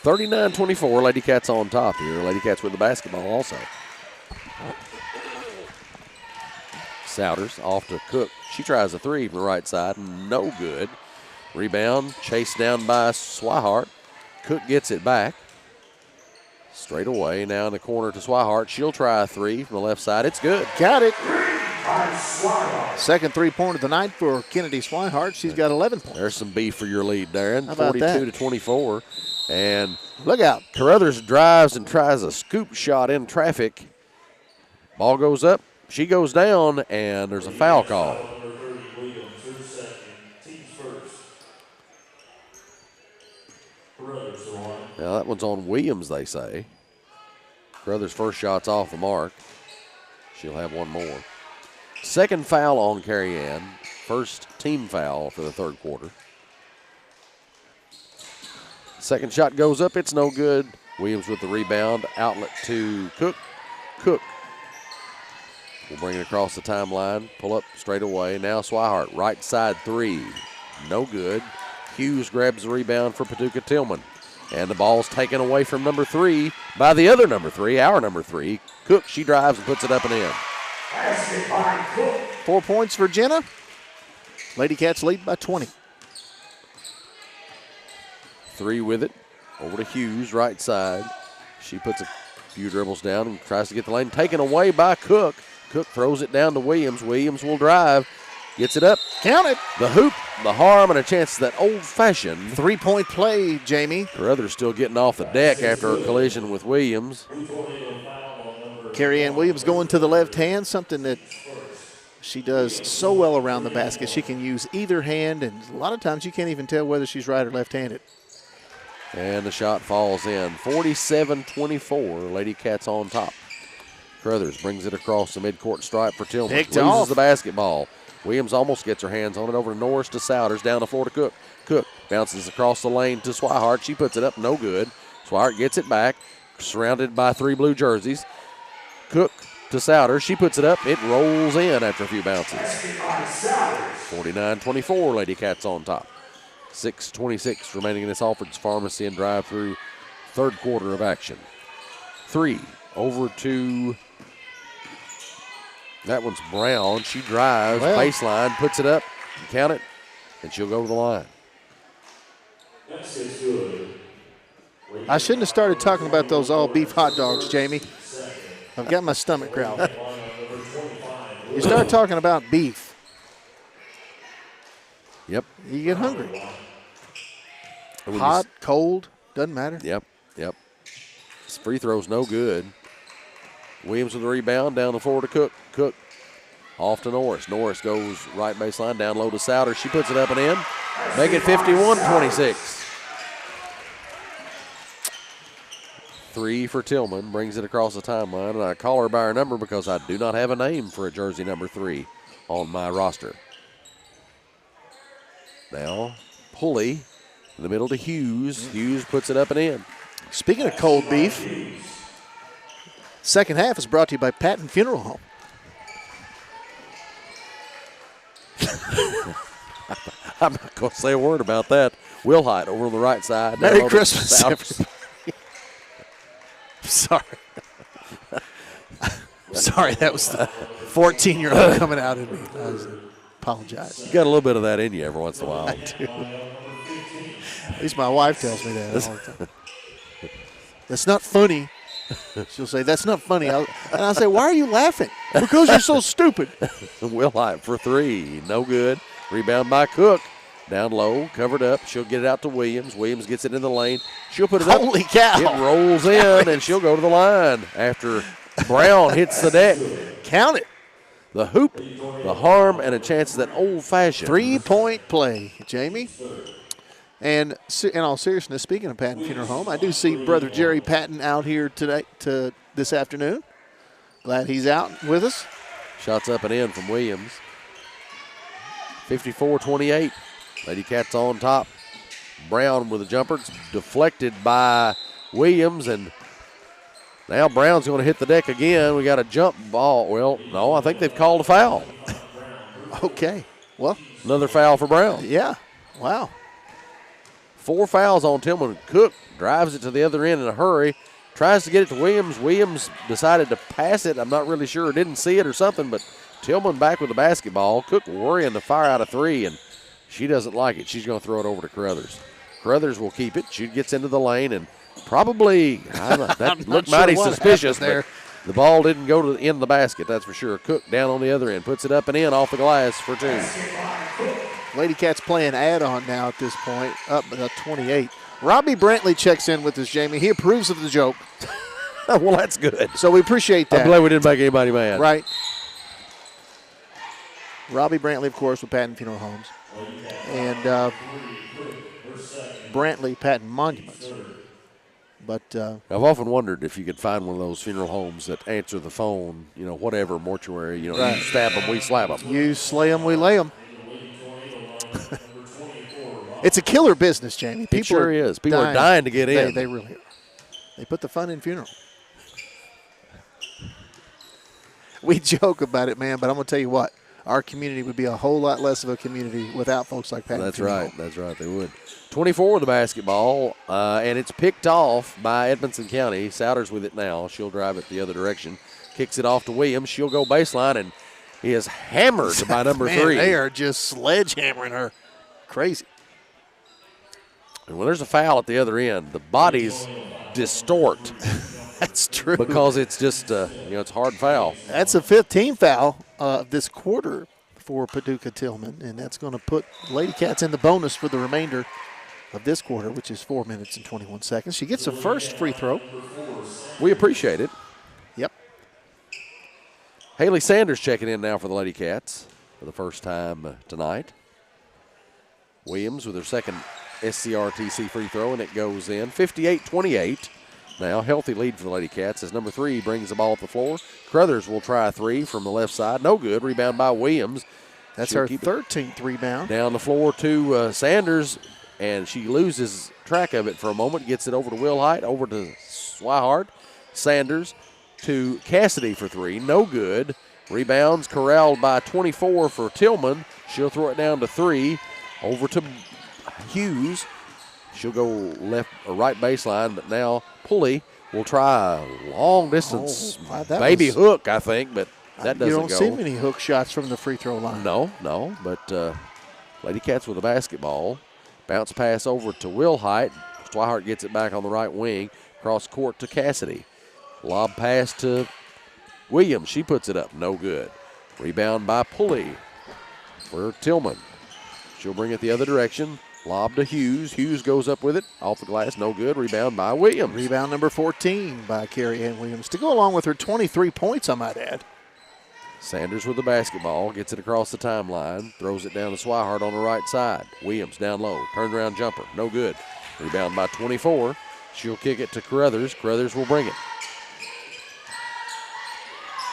S2: 39-24, Lady Cats on top here. Lady Cats with the basketball also. Souders off to Cook. She tries a three from the right side. No good. Rebound, chased down by Swihart. Cook gets it back. Straight away, now in the corner to Swihart. She'll try a three from the left side. It's good.
S6: Got it. Second three-pointer of the night for Kennedy Swihart. She's got 11 points.
S2: There's some beef for your lead, Darren.
S6: How about that?
S2: 42-24. And
S6: look out.
S2: Carruthers drives and tries a scoop shot in traffic. Ball goes up. She goes down, and there's a foul call. Now, that one's on Williams, they say. Carruthers' first shot's off the mark. She'll have one more. Second foul on Carrie Ann. First team foul for the third quarter. Second shot goes up. It's no good. Williams with the rebound. Outlet to Cook. Cook will bring it across the timeline. Pull up straight away. Now Swihart, right side three. No good. Hughes grabs the rebound for Paducah Tilghman. And the ball's taken away from number three by the other number three, our number three. Cook, she drives and puts it up and in.
S6: 4 points for Jenna. Lady Cats lead by 20.
S2: Three with it. Over to Hughes, right side. She puts a few dribbles down and tries to get the lane. Taken away by Cook. Cook throws it down to Williams. Williams will drive. Gets it up.
S6: Count it.
S2: The hoop, the harm, and a chance at that old-fashioned
S6: 3-point play, Jamie.
S2: Carruthers still getting off the deck after a collision with Williams.
S6: Carrie Ann Williams going to the left hand, something that she does so well around the basket. She can use either hand, and a lot of times you can't even tell whether she's right or left-handed.
S2: And the shot falls in. 47-24, Lady Cats on top. Carruthers brings it across the midcourt stripe for Tilghman. Loses the basketball. Williams almost gets her hands on it. Over to Norris to Souders. Down the floor to Cook. Cook bounces across the lane to Swihart. She puts it up. No good. Swihart gets it back. Surrounded by three blue jerseys. Cook to Souders. She puts it up. It rolls in after a few bounces. 49-24, Lady Cats on top. 6:26 remaining in this Alfred's Pharmacy and drive-through third quarter of action. Three over to, that one's Brown. She drives, baseline, puts it up, count it, and she'll go to the line.
S6: I shouldn't have started talking about those all-beef hot dogs, Jamie. I've got my stomach growling. You start talking about beef.
S2: Yep.
S6: You get hungry. Hot, cold, doesn't matter.
S2: Yep. This free throw's no good. Williams with the rebound, down the floor to Cook. Cook off to Norris. Norris goes right baseline, down low to Souders. She puts it up and in. Make it 51-26. Three for Tilghman, brings it across the timeline, and I call her by her number because I do not have a name for a jersey number 3 on my roster. Now, Pulley in the middle to Hughes. Hughes puts it up and in.
S6: Speaking of cold beef, second half is brought to you by Patton Funeral Home.
S2: I'm not going to say a word about that. Wilhite over on the right side.
S6: Merry Christmas, everybody. Sorry. Sorry, that was the 14-year-old coming out of me. I apologize.
S2: You got a little bit of that in you every once in a while.
S6: I do. At least my wife tells me that all the time. That's not funny. She'll say, that's not funny. And I'll say, why are you laughing? Because you're so stupid.
S2: Wilhite for three. No good. Rebound by Cook. Down low, covered up. She'll get it out to Williams. Williams gets it in the lane. She'll put it up.
S6: Holy cow.
S2: It rolls in, and she'll go to the line after Brown hits the deck.
S6: Count it.
S2: The hoop, the harm, and a chance at that old-fashioned
S6: 3-point play, Jamie. And in all seriousness, speaking of Patton Funeral Home, I do see Brother Jerry Patton out here today, this afternoon. Glad he's out with us.
S2: Shots up and in from Williams. 54-28. Lady Cats on top. Brown with a jumper. It's deflected by Williams, and now Brown's going to hit the deck again. We got a jump ball. Well, no, I think they've called a foul.
S6: Okay. Well,
S2: another foul for Brown.
S6: Yeah. Wow.
S2: 4 fouls on Tilghman. Cook drives it to the other end in a hurry. Tries to get it to Williams. Williams decided to pass it. I'm not really sure. Didn't see it or something, but Tilghman back with the basketball. Cook worrying to fire out a 3, and she doesn't like it. She's going to throw it over to Carruthers. Carruthers will keep it. She gets into the lane, and probably, I don't know, that looked mighty suspicious there. The ball didn't go to the end of the basket, that's for sure. Cook down on the other end, puts it up and in off the glass for 2.
S6: Lady Cats playing add-on now at this point, up 28. Robbie Brantley checks in with us, Jamie. He approves of the joke.
S2: Well, that's good.
S6: So we appreciate that.
S2: I'm glad we didn't make anybody mad.
S6: Right. Robbie Brantley, of course, with Patton Funeral Homes. And Brantley, Patton Monuments. But
S2: I've often wondered if you could find one of those funeral homes that answer the phone, whatever, mortuary, you stab them, we slap them.
S6: You slay them, we lay them. It's a killer business, Jamie.
S2: It sure is. People are dying to get in.
S6: They really are. They put the fun in funeral. We joke about it, man, but I'm going to tell you what. Our community would be a whole lot less of a community without folks like Patton.
S2: That's
S6: Funeral.
S2: right. That's right. They would. 24 with the basketball, and it's picked off by Edmonson County. Souders with it now. She'll drive it the other direction. Kicks it off to Williams. She'll go baseline, and he is hammered by number 3.
S6: They are just sledgehammering her. Crazy.
S2: And when there's a foul at the other end, the bodies distort.
S6: That's true.
S2: Because it's just, it's a hard foul.
S6: That's a 15 foul this quarter for Paducah Tilghman, and that's going to put Lady Cats in the bonus for the remainder of this quarter, which is 4 minutes and 21 seconds. She gets the first free throw.
S2: We appreciate it.
S6: Yep.
S2: Haley Sanders checking in now for the Lady Cats for the first time tonight. Williams with her second SCRTC free throw, and it goes in. 58-28. Now, healthy lead for the Lady Cats as number 3 brings the ball up the floor. Carruthers will try a 3 from the left side. No good. Rebound by Williams.
S6: That's her 13th rebound.
S2: Down the floor to Sanders, and she loses track of it for a moment. Gets it over to Wilhite, over to Swihart. Sanders to Cassidy for 3. No good. Rebounds corralled by 24 for Tilghman. She'll throw it down to 3. Over to Hughes. She'll go left or right baseline, but now Pulley will try a long distance hook, I think, but that doesn't go.
S6: You don't see many hook shots from the free throw line.
S2: No, but Lady Cats with the basketball. Bounce pass over to Wilhite. Swihart gets it back on the right wing. Cross court to Cassidy. Lob pass to Williams. She puts it up. No good. Rebound by Pulley for Tilghman. She'll bring it the other direction. Lob to Hughes. Hughes goes up with it. Off the glass, no good. Rebound by Williams.
S6: Rebound number 14 by Carrie Ann Williams to go along with her 23 points, I might add.
S2: Sanders with the basketball. Gets it across the timeline. Throws it down to Swihart on the right side. Williams down low. Turnaround jumper. No good. Rebound by 24. She'll kick it to Carruthers. Carruthers will bring it.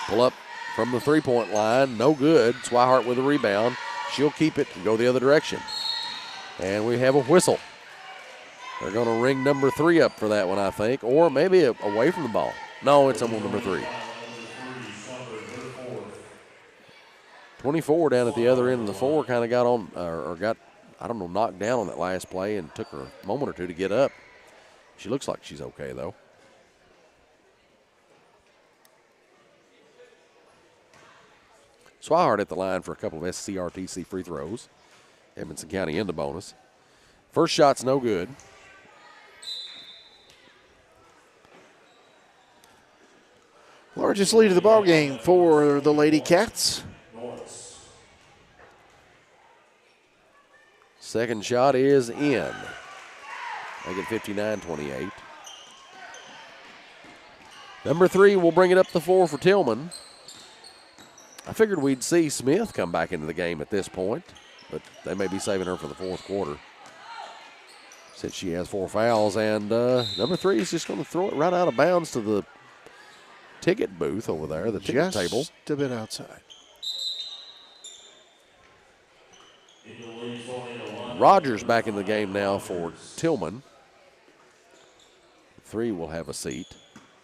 S2: Pull up from the three-point line. No good. Swihart with a rebound. She'll keep it and go the other direction. And we have a whistle. They're going to ring number 3 up for that one, I think, or maybe away from the ball. No, it's on number 3. 24 down at the other end of the floor kind of got on, or got, knocked down on that last play and took her a moment or two to get up. She looks like she's okay, though. Swihart at the line for a couple of SCRTC free throws. Edmonson County in the bonus. First shot's no good.
S6: Largest lead of the ball game for the Lady Cats.
S2: Second shot is in. Make it 59-28. Number 3 will bring it up the floor for Tilghman. I figured we'd see Smith come back into the game at this point, but they may be saving her for the fourth quarter since she has 4 fouls. And number 3 is just going to throw it right out of bounds to the ticket booth over there, the ticket table.
S6: Just a bit outside.
S2: Rogers back in the game now for Tilghman. 3 will have a seat.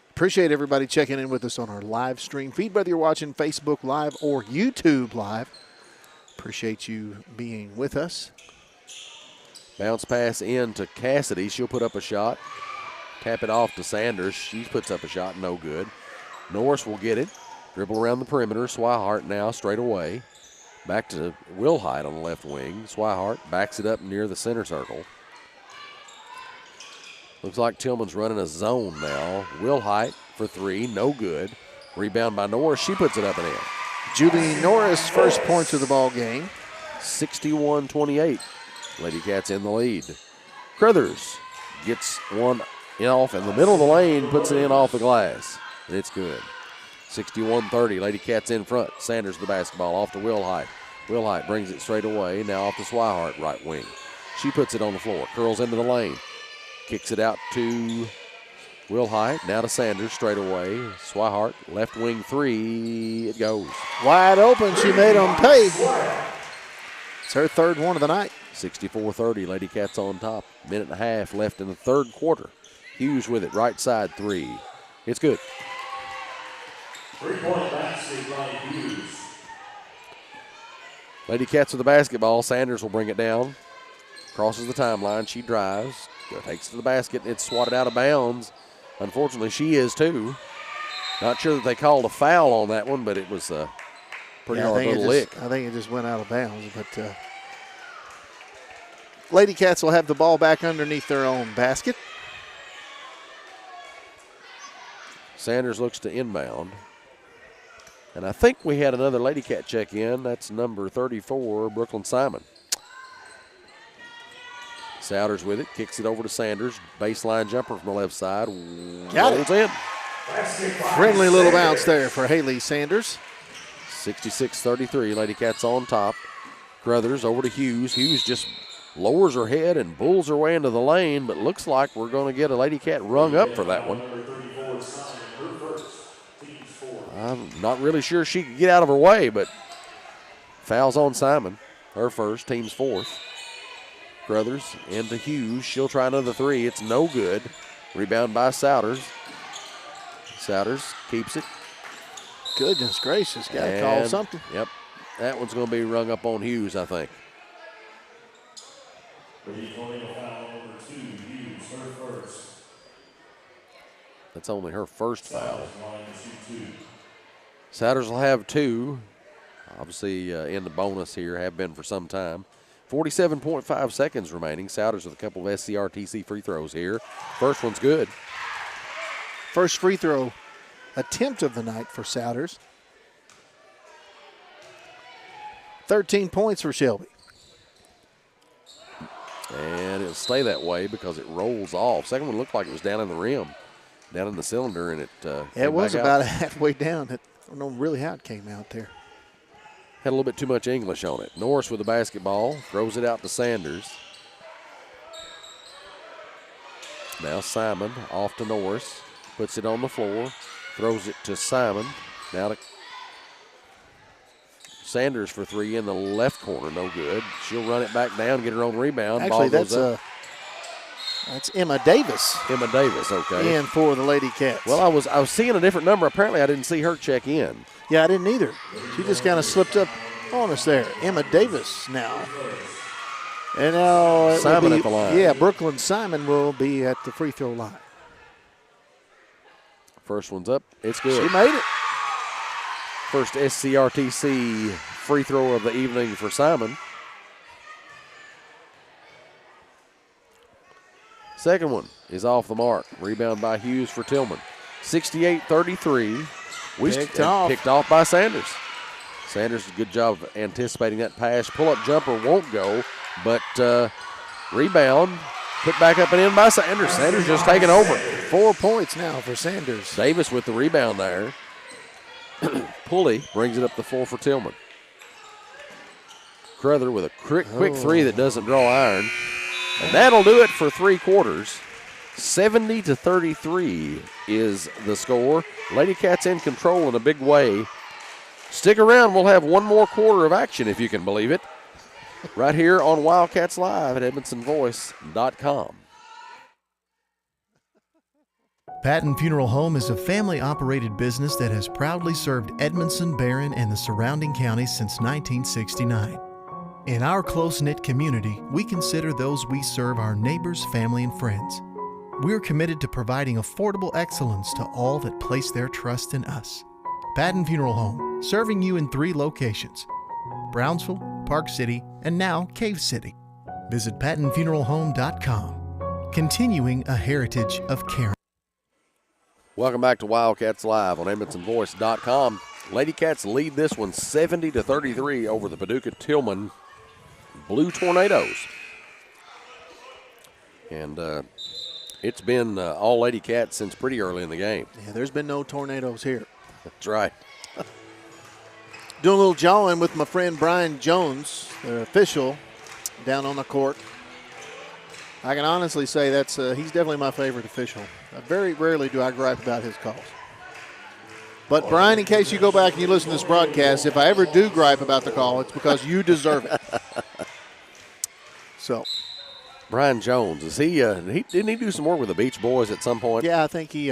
S6: Appreciate everybody checking in with us on our live stream feed, whether you're watching Facebook Live or YouTube Live. Appreciate you being with us.
S2: Bounce pass in to Cassidy. She'll put up a shot. Tap it off to Sanders. She puts up a shot, no good. Norris will get it. Dribble around the perimeter. Swihart now straight away. Back to Wilhite on the left wing. Swihart backs it up near the center circle. Looks like Tillman's running a zone now. Wilhite for 3, no good. Rebound by Norris. She puts it up and in.
S6: Julie Norris, first points of the ball game.
S2: 61-28. Lady Cats in the lead. Crothers gets one off in the middle of the lane, puts it in off the glass, and it's good. 61-30. Lady Cats in front. Sanders the basketball off to Wilhite. Wilhite brings it straight away. Now off to Swihart, right wing. She puts it on the floor. Curls into the lane. Kicks it out to Wilhite. Now to Sanders straight away. Swihart, left wing 3. It goes.
S6: Wide open. She made them pay. It's her third one of the night.
S2: 64-30. Lady Cats on top. Minute and a half left in the third quarter. Hughes with it. Right side 3. It's good.
S7: 3-point basket by Hughes.
S2: Lady Cats with the basketball. Sanders will bring it down. Crosses the timeline. She drives. Takes it to the basket. It's swatted out of bounds. Unfortunately, she is too. Not sure that they called a foul on that one, but it was a pretty hard little lick.
S6: I think it just went out of bounds. But Lady Cats will have the ball back underneath their own basket.
S2: Sanders looks to inbound. And I think we had another Lady Cat check in. That's number 34, Brooklyn Simon. Souders with it, kicks it over to Sanders. Baseline jumper from the left side.
S6: Got
S2: Rolls
S6: it.
S2: in.
S6: Friendly little bounce there for Haley Sanders.
S2: 66-33. Lady Cats on top. Crothers over to Hughes. Hughes just lowers her head and bulls her way into the lane, but looks like we're going to get a Lady Cat rung up for that one. I'm not really sure she could get out of her way, but fouls on Simon. Her first, team's fourth. Crothers into Hughes. She'll try another 3. It's no good. Rebound by Souders. Souders keeps it.
S6: Goodness gracious. Got to call something.
S2: Yep. That one's going to be rung up on Hughes, I think. That's only her first foul. Souders will have 2. Obviously in the bonus here, have been for some time. 47.5 seconds remaining. Souders with a couple of SCRTC free throws here. First one's good.
S6: First free throw attempt of the night for Souders. 13 points for Shelby.
S2: And it'll stay that way because it rolls off. Second one looked like it was down in the rim, down in the cylinder, and
S6: it was about halfway down. I don't know really how it came out there.
S2: Had a little bit too much English on it. Norris with the basketball, throws it out to Sanders. Now Simon off to Norris, puts it on the floor, throws it to Simon. Now to Sanders for 3 in the left corner, no good. She'll run it back down, get her own rebound.
S6: Actually,
S2: Ball goes up.
S6: That's Emma Davis.
S2: Emma Davis, okay.
S6: In for the Lady Cats.
S2: Well, I was seeing a different number. Apparently, I didn't see her check in.
S6: Yeah, I didn't either. She just kind of slipped up on us there. Emma Davis now. And now
S2: Simon at the line.
S6: Yeah, Brooklyn Simon will be at the free throw line.
S2: First one's up. It's good.
S6: She made it.
S2: First SCRTC free throw of the evening for Simon. Second one is off the mark. Rebound by Hughes for Tilghman. 68-33. Picked off by Sanders. Sanders did a good job of anticipating that pass. Pull-up jumper won't go, but rebound put back up and in by Sanders. Sanders just taking over.
S6: 4 points now for Sanders.
S2: Davis with the rebound there. Pulley brings it up the floor for Tilghman. Crother with a quick 3 that doesn't draw iron. And that'll do it for 3 quarters. 70-33 is the score. Lady Cats in control in a big way. Stick around. We'll have one more quarter of action, if you can believe it, right here on Wildcats Live at EdmondsonVoice.com.
S8: Patton Funeral Home is a family-operated business that has proudly served Edmondson, Barron, and the surrounding counties since 1969. In our close-knit community, we consider those we serve our neighbors, family, and friends. We're committed to providing affordable excellence to all that place their trust in us. Patton Funeral Home, serving you in 3 locations: Brownsville, Park City, and now Cave City. Visit PattonFuneralHome.com, continuing a heritage of caring.
S2: Welcome back to Wildcats Live on EdmondsonVoice.com. Lady Cats lead this one 70-33 over the Paducah Tilghman Blue Tornadoes. And it's been all Lady Cats since pretty early in the game.
S6: Yeah, there's been no tornadoes here.
S2: That's right.
S6: Doing a little jawing with my friend Brian Jones, the official, down on the court. I can honestly say that's he's definitely my favorite official. Very rarely do I gripe about his calls. But, Brian, in case you go back and you listen to this broadcast, if I ever do gripe about the call, it's because you deserve it. So,
S2: Brian Jones, is didn't he do some work with the Beach Boys at some point?
S6: yeah, I think he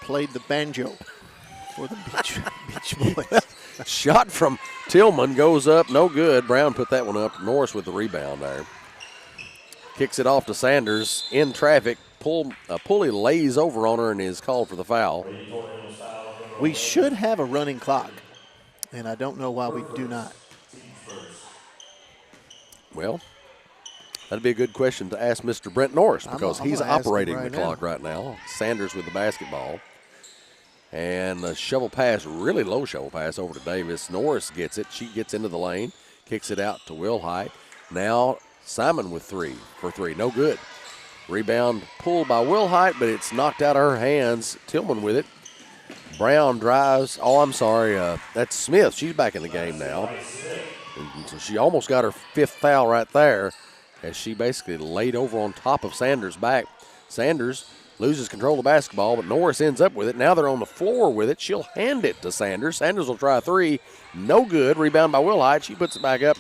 S6: played the banjo for the Beach Boys.
S2: Shot from Tillman goes up, no good. Brown put that one up. Norris with the rebound there. Kicks it off to Sanders in traffic. Pulley lays over on her and is called for the foul.
S6: We should have a running clock, and I don't know why we do not.
S2: Well, that'd be a good question to ask Mr. Brent Norris because he's operating the clock right now. Sanders with the basketball. And a shovel pass, really low shovel pass over to Davis. Norris gets it. She gets into the lane, kicks it out to Wilhite. Now Simon with three. No good. Rebound pulled by Wilhite, but it's knocked out of her hands. Tillman with it. Brown drives. Oh, I'm sorry. That's Smith. She's back in the game now. And so she almost got her 5th foul right there as she basically laid over on top of Sanders' back. Sanders loses control of the basketball, but Norris ends up with it. Now they're on the floor with it. She'll hand it to Sanders. Sanders will try a 3. No good. Rebound by Wilhite. She puts it back up,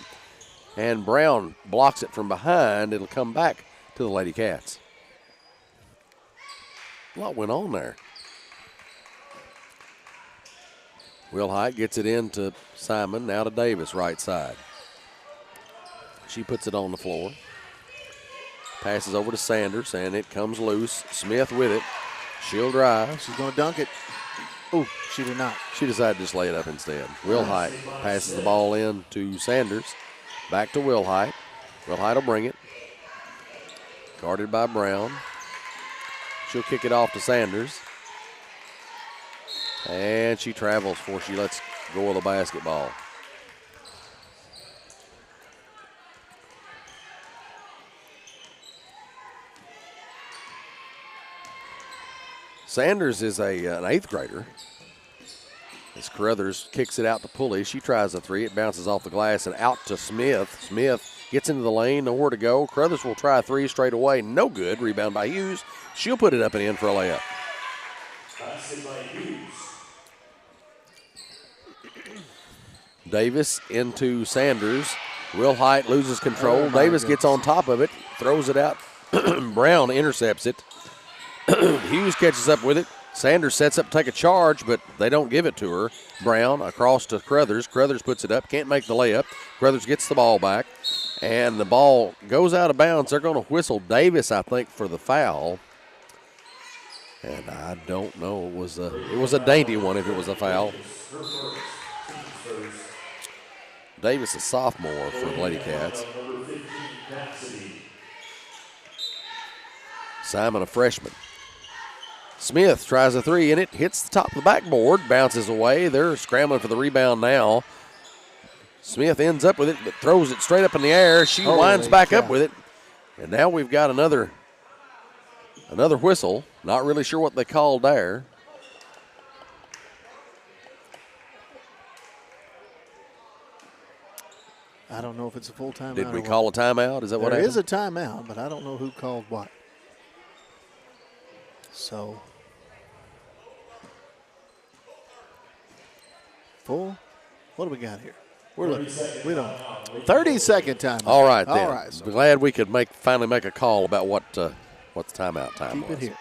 S2: and Brown blocks it from behind. It'll come back to the Lady Cats. A lot went on there. Wilhite gets it into Simon, now to Davis, right side. She puts it on the floor. Passes over to Sanders, and it comes loose. Smith with it. She'll drive.
S6: She's going to dunk it. Oh, she did not.
S2: She decided to just lay it up instead. Wilhite passes the ball in to Sanders. Back to Wilhite. Wilhite will bring it. Guarded by Brown. She'll kick it off to Sanders. And she travels before she lets go of the basketball. Sanders is an 8th grader. As Carruthers kicks it out to Pulley. She tries a 3. It bounces off the glass and out to Smith. Smith gets into the lane, nowhere to go. Carruthers will try a 3 straight away. No good. Rebound by Hughes. She'll put it up and in for a layup. Davis into Sanders. Wilhite loses control. Davis gets on top of it, throws it out. Brown intercepts it. Hughes catches up with it. Sanders sets up to take a charge, but they don't give it to her. Brown across to Carruthers. Carruthers puts it up, can't make the layup. Carruthers gets the ball back, and the ball goes out of bounds. They're going to whistle Davis, I think, for the foul. And I don't know. It was a dainty one if it was a foul. Davis, a sophomore for the Lady Cats. Simon, a freshman. Smith tries a 3 and it hits the top of the backboard, bounces away. They're scrambling for the rebound now. Smith ends up with it, but throws it straight up in the air. She winds back up with it. And now we've got another whistle. Not really sure what they called there.
S6: I don't know if it's a full timeout.
S2: Did we call a timeout? Is that what happened?
S6: There is a timeout, but I don't know who called what. So, full. What do we got here? We're looking. We don't. 30-second timeout.
S2: All right, then.
S6: All right. So
S2: Glad we could finally make a call about what the timeout time
S6: keep
S2: was.
S6: it here.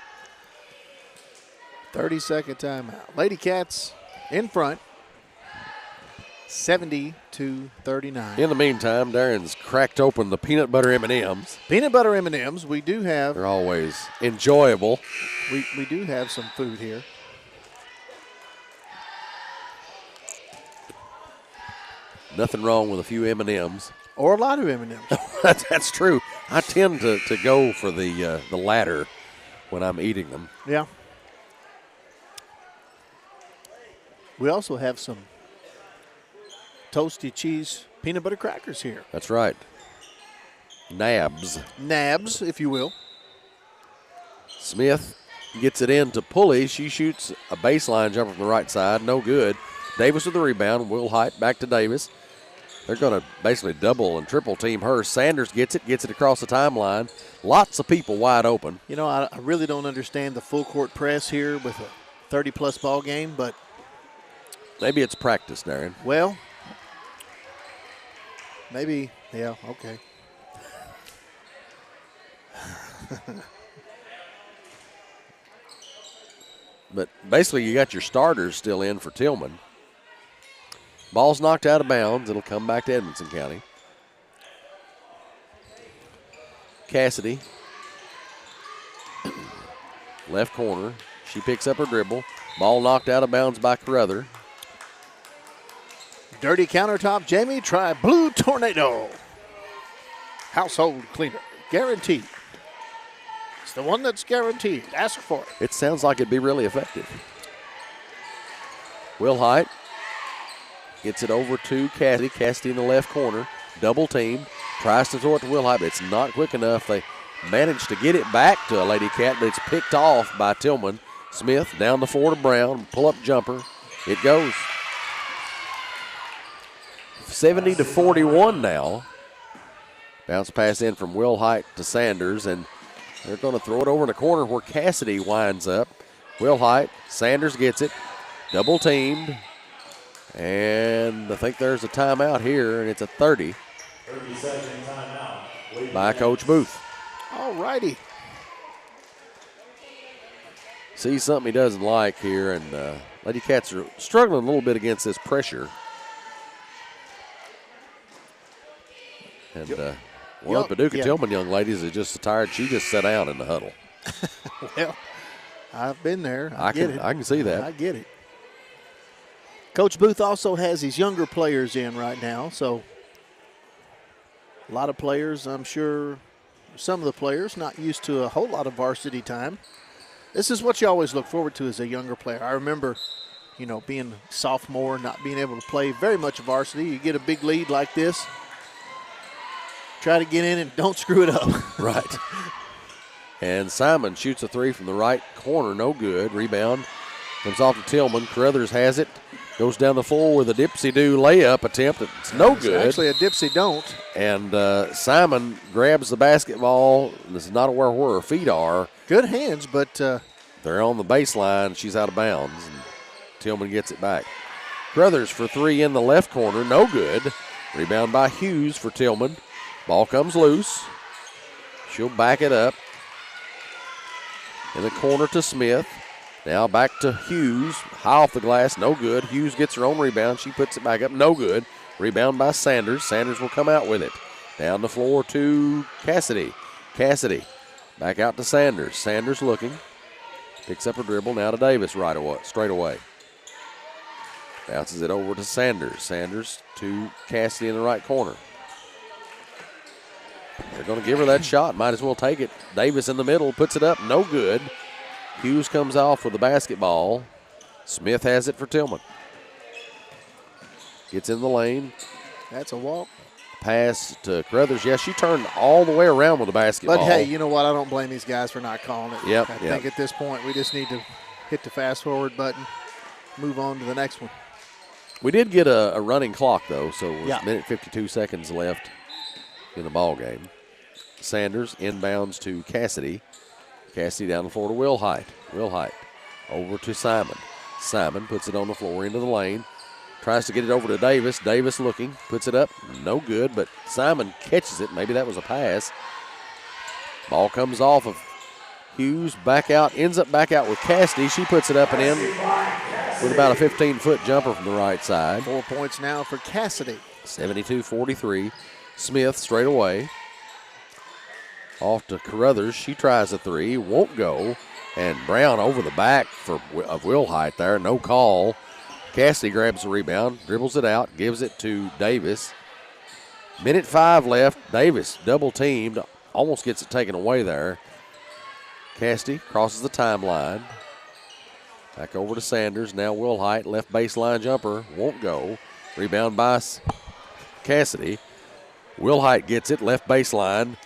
S6: 30-second timeout. Lady Cats in front. 70-39.
S2: In the meantime, Darren's cracked open the peanut butter M&Ms.
S6: Peanut butter M&Ms. We do have.
S2: They're always enjoyable.
S6: We do have some food here.
S2: Nothing wrong with a few M&Ms.
S6: Or a lot of M&Ms.
S2: That's true. I tend to go for the latter when I'm eating them.
S6: Yeah. We also have some toasty cheese peanut butter crackers here.
S2: That's right. Nabs.
S6: Nabs, if you will.
S2: Smith gets it into Pulley. She shoots a baseline jumper from the right side. No good. Davis with the rebound. Will Height back to Davis. They're going to basically double and triple team her. Sanders gets it across the timeline. Lots of people wide open.
S6: You know, I really don't understand the full court press here with a 30-plus ball game, but
S2: maybe it's practice, Darren.
S6: Well, maybe, yeah, okay.
S2: But basically you got your starters still in for Tilghman. Ball's knocked out of bounds. It'll come back to Edmonson County. Cassidy. Left corner. She picks up her dribble. Ball knocked out of bounds by Carruthers.
S6: Dirty countertop, Jamie. Try Blue Tornado. Household cleaner. Guaranteed. It's the one that's guaranteed. Ask for it.
S2: It sounds like it'd be really effective. Will Height gets it over to Cassidy. Cassidy in the left corner. Double teamed. Tries to throw it to Will Height, but it's not quick enough. They managed to get it back to a Lady Cat, but it's picked off by Tilghman. Smith down the floor to Brown. Pull-up jumper. It goes. 70-41 now. Bounce pass in from Will Height to Sanders, and they're going to throw it over in the corner where Cassidy winds up. Will Height, Sanders gets it. Double teamed. And I think there's a timeout here, and it's a 30 by Coach Booth.
S6: All righty.
S2: Sees something he doesn't like here, and Lady Cats are struggling a little bit against this pressure. And one of the Paducah Tilghman young ladies is just so tired, she just sat down in the huddle.
S6: Well, I've been there. I
S2: can see that.
S6: I get it. Coach Booth also has his younger players in right now, so a lot of players, I'm sure some of the players not used to a whole lot of varsity time. This is what you always look forward to as a younger player. I remember, being a sophomore, not being able to play very much varsity. You get a big lead like this, try to get in and don't screw it up.
S2: Right. And Simon shoots a three from the right corner, no good. Rebound comes off to Tilghman. Carruthers has it. Goes down the floor with a dipsy-do layup attempt. It's no good.
S6: Actually, a dipsy-don't.
S2: And Simon grabs the basketball. This is not where her feet are.
S6: Good hands, but
S2: they're on the baseline. She's out of bounds. And Tilghman gets it back. Carruthers for three in the left corner. No good. Rebound by Hughes for Tilghman. Ball comes loose. She'll back it up. In the corner to Smith. Now back to Hughes. High off the glass, no good. Hughes gets her own rebound. She puts it back up, no good. Rebound by Sanders. Sanders will come out with it. Down the floor to Cassidy. Cassidy back out to Sanders. Sanders looking. Picks up her dribble. Now to Davis straight away. Bounces it over to Sanders. Sanders to Cassidy in the right corner. They're going to give her that shot. Might as well take it. Davis in the middle puts it up, no good. Hughes comes off with the basketball. Smith has it for Tilghman. Gets in the lane.
S6: That's a walk.
S2: Pass to Carruthers. Yeah, she turned all the way around with the basketball.
S6: But, hey, you know what? I don't blame these guys for not calling it.
S2: Yep,
S6: I think at this point we just need to hit the fast-forward button, move on to the next one.
S2: We did get a running clock, though, so it was a minute 52 seconds left in the ball game. Sanders inbounds to Cassidy. Cassidy down the floor to Will Height. Will Height over to Simon. Simon puts it on the floor into the lane. Tries to get it over to Davis. Davis looking, puts it up. No good, but Simon catches it. Maybe that was a pass. Ball comes off of Hughes, back out, ends up back out with Cassidy. She puts it up and in with about a 15-foot jumper from the right side.
S6: 4 points now for Cassidy.
S2: 72-43. Smith straight away. Off to Carruthers. She tries a three. Won't go. And Brown over the back of Will Height there. No call. Cassidy grabs the rebound, dribbles it out, gives it to Davis. Minute 5 left. Davis double teamed. Almost gets it taken away there. Cassidy crosses the timeline. Back over to Sanders. Now Will Height, left baseline jumper. Won't go. Rebound by Cassidy. Will Height gets it, left baseline.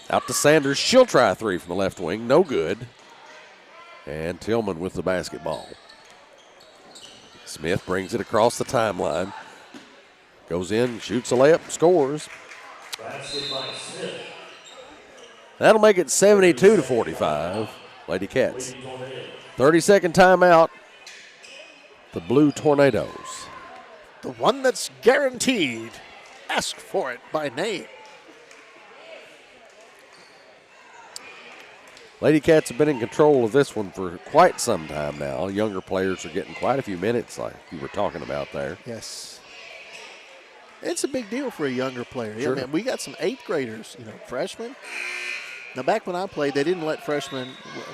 S2: Out to Sanders. She'll try a three from the left wing. No good. And Tilghman with the basketball. Smith brings it across the timeline. Goes in, shoots a layup, scores. That'll make it 72-45. Lady Cats. 30-second timeout. The Blue Tornadoes.
S6: The one that's guaranteed. Ask for it by name.
S2: Lady Cats have been in control of this one for quite some time now. Younger players are getting quite a few minutes, like you were talking about there.
S6: Yes. It's a big deal for a younger player.
S2: Sure.
S6: Yeah, man, we got some 8th graders, freshmen. Now, back when I played, they didn't let freshmen.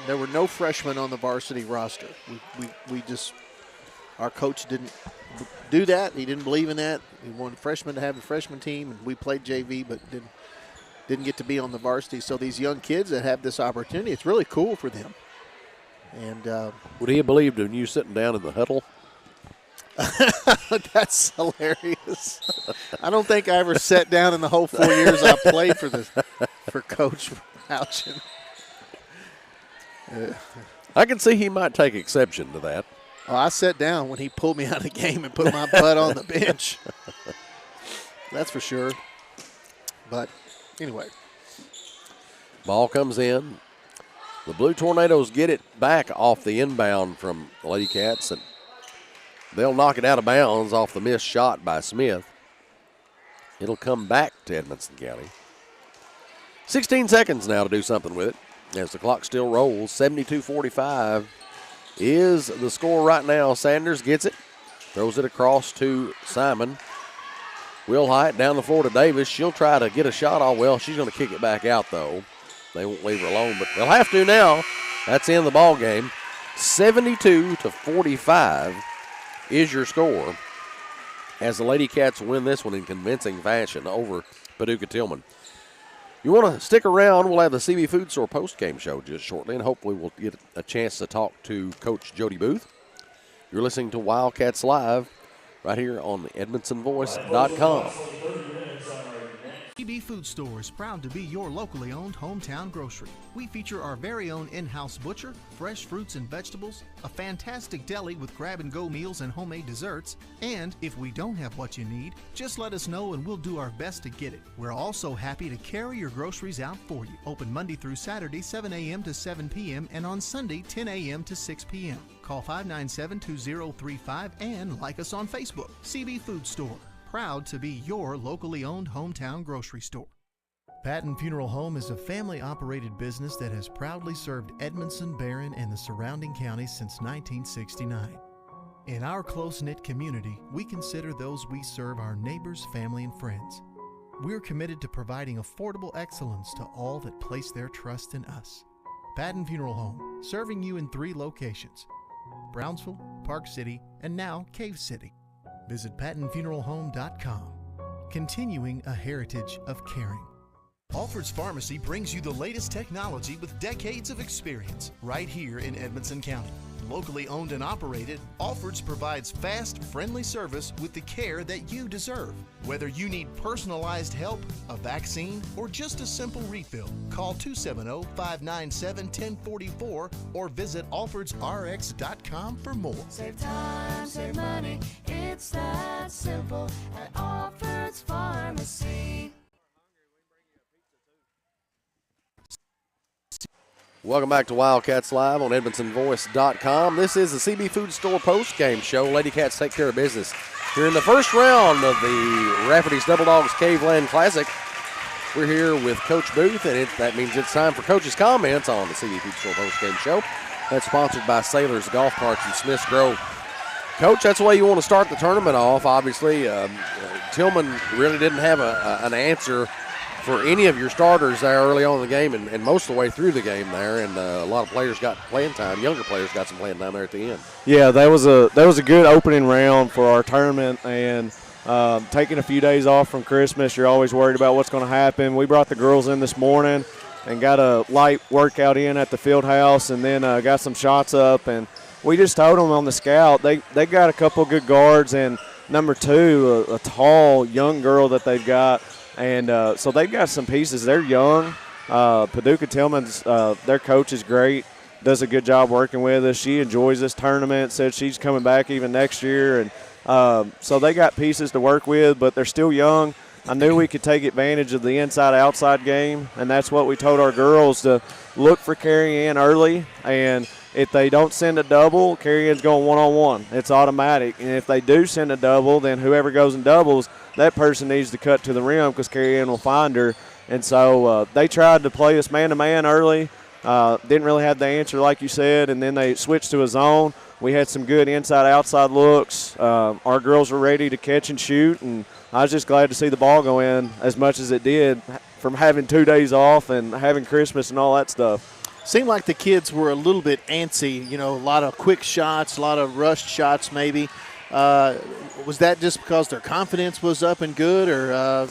S6: There were no freshmen on the varsity roster. We just, our coach didn't do that. He didn't believe in that. He wanted freshmen to have the freshman team, and we played JV, but didn't get to be on the varsity. So these young kids that have this opportunity, it's really cool for them. And
S2: would he have believed in you sitting down in the huddle?
S6: That's hilarious. I don't think I ever sat down in the whole 4 years I played for Coach Houchin.
S2: I can see he might take exception to that.
S6: Oh, I sat down when he pulled me out of the game and put my butt on the bench. That's for sure. But anyway.
S2: Ball comes in. The Blue Tornadoes get it back off the inbound from Lady Cats, and they'll knock it out of bounds off the missed shot by Smith. It'll come back to Edmonson County. 16 seconds now to do something with it as the clock still rolls. 72-45 is the score right now. Sanders gets it, throws it across to Simon. Will Height down the floor to Davis. She'll try to get a shot off. Well, she's going to kick it back out, though. They won't leave her alone, but they'll have to now. That's the end of the ball game. 72-45 is your score as the Lady Cats win this one in convincing fashion over Paducah Tilghman. You want to stick around, we'll have the CB Food Store post-game show just shortly, and hopefully we'll get a chance to talk to Coach Jody Booth. You're listening to Wildcats Live right here on the EdmonsonVoice.com.
S3: CB Food Store is proud to be your locally owned hometown grocery. We feature our very own in-house butcher, fresh fruits and vegetables, a fantastic deli with grab-and-go meals and homemade desserts, and if we don't have what you need, just let us know and we'll do our best to get it. We're also happy to carry your groceries out for you. Open Monday through Saturday, 7 a.m. to 7 p.m., and on Sunday, 10 a.m. to 6 p.m. Call 597-2035 and like us on Facebook. CB Food Store. Proud to be your locally owned hometown grocery store.
S8: Patton Funeral Home is a family-operated business that has proudly served Edmondson, Barron, and the surrounding counties since 1969. In our close-knit community, we consider those we serve our neighbors, family, and friends. We're committed to providing affordable excellence to all that place their trust in us. Patton Funeral Home, serving you in 3 locations: Brownsville, Park City, and now Cave City. Visit PattonFuneralHome.com, continuing a heritage of caring.
S3: Alfred's Pharmacy brings you the latest technology with decades of experience right here in Edmonson County. Locally owned and operated, Alfred's provides fast, friendly service with the care that you deserve. Whether you need personalized help, a vaccine, or just a simple refill, call 270-597-1044 or visit alfredsrx.com for more.
S4: Save time, save money, it's that simple at Alfred's Pharmacy.
S2: Welcome back to Wildcats Live on EdmontonVoice.com. This is the CB Food Store post-game show. Lady Cats take care of business here in the first round of the Rafferty's Double Dogs Caveland Classic. We're here with Coach Booth, and that means it's time for Coach's comments on the CB Food Store post-game show. That's sponsored by Sailors Golf Carts in Smiths Grove. Coach, that's the way you want to start the tournament off. Obviously, Tilghman really didn't have an answer for any of your starters there early on in the game and most of the way through the game there, and a lot of players got playing time. Younger players got some playing time there at the end.
S10: Yeah, that was a good opening round for our tournament, and taking a few days off from Christmas, you're always worried about what's going to happen. We brought the girls in this morning and got a light workout in at the field house, and then got some shots up, and we just told them on the scout they got a couple of good guards, and number 2, a tall young girl that they've got. And so they've got some pieces. They're young. Paducah Tilghman's, their coach is great, does a good job working with us. She enjoys this tournament, said she's coming back even next year. And so they got pieces to work with, but they're still young. I knew we could take advantage of the inside-outside game, and that's what we told our girls, to look for carry-in early. And if they don't send a double, carry-in's going one-on-one. It's automatic. And if they do send a double, then whoever goes in doubles, that person needs to cut to the rim because carry-in will find her. And so they tried to play us man-to-man early. Didn't really have the answer like you said, and then they switched to a zone. We had some good inside-outside looks. Our girls were ready to catch and shoot, and I was just glad to see the ball go in as much as it did from having 2 days off and having Christmas and all that stuff.
S6: Seemed like the kids were a little bit antsy, a lot of quick shots, a lot of rushed shots maybe. Was that just because their confidence was up and good, or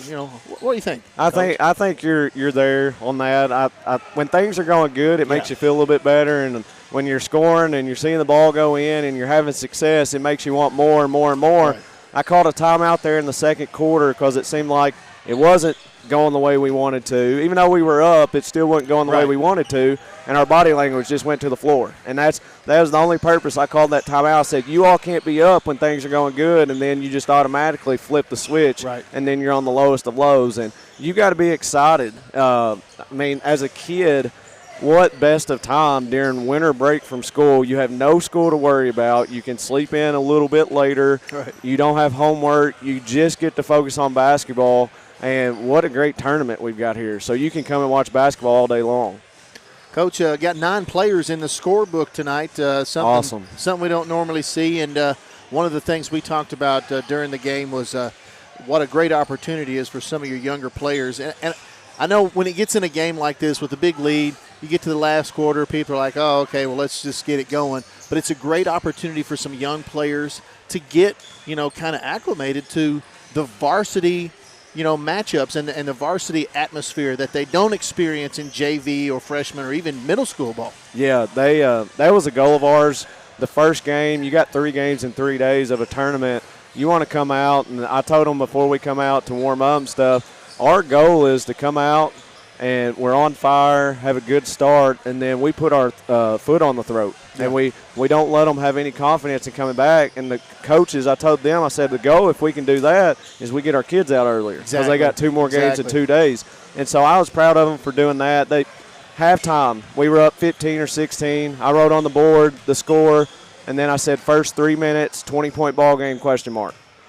S6: what do you think?
S10: I think you're there on that. When things are going good, it makes you feel a little bit better, and when you're scoring and you're seeing the ball go in and you're having success, it makes you want more and more and more. Right. I called a timeout there in the second quarter because it seemed like it wasn't going the way we wanted to. Even though we were up, it still wasn't going the way we wanted to, and our body language just went to the floor. And that was the only purpose I called that timeout. I said, you all can't be up when things are going good, and then you just automatically flip the switch, and then you're on the lowest of lows. And you got to be excited. As a kid, what best of time during winter break from school? You have no school to worry about. You can sleep in a little bit later. Right. You don't have homework. You just get to focus on basketball. And what a great tournament we've got here. So you can come and watch basketball all day long.
S6: Coach, got 9 players in the scorebook tonight. Something we don't normally see. And one of the things we talked about during the game was what a great opportunity is for some of your younger players. And I know when it gets in a game like this with a big lead, you get to the last quarter, people are like, oh, okay, well, let's just get it going. But it's a great opportunity for some young players to get, kind of acclimated to the varsity matchups and the varsity atmosphere that they don't experience in JV or freshman or even middle school ball.
S10: Yeah, that was a goal of ours. The first game, you got 3 games in 3 days of a tournament. You want to come out, and I told them before we come out to warm up and stuff, our goal is to come out and we're on fire, have a good start, and then we put our foot on the throat. Yeah. And we don't let them have any confidence in coming back. And the coaches, I told them, I said, the goal, if we can do that, is we get our kids out earlier. Because they got 2 more games in 2 days. And so I was proud of them for doing that. Halftime, we were up 15 or 16. I wrote on the board the score, and then I said first 3 minutes, 20-point ball game, ?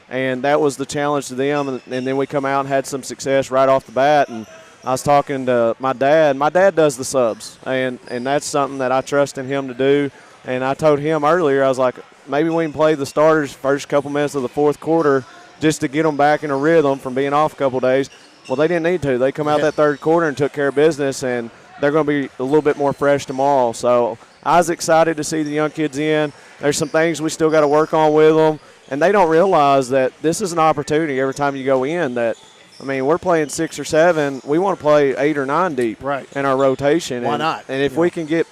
S10: And that was the challenge to them. And then we come out and had some success right off the bat. And I was talking to my dad. My dad does the subs, and that's something that I trust in him to do. And I told him earlier, I was like, maybe we can play the starters first couple minutes of the fourth quarter just to get them back in a rhythm from being off a couple days. Well, they didn't need to. They come out that third quarter and took care of business, and they're going to be a little bit more fresh tomorrow. So I was excited to see the young kids in. There's some things we still got to work on with them, and they don't realize that this is an opportunity every time you go in that, we're playing 6 or 7. We want to play 8 or 9 deep in our rotation.
S6: Why not?
S10: And if we can get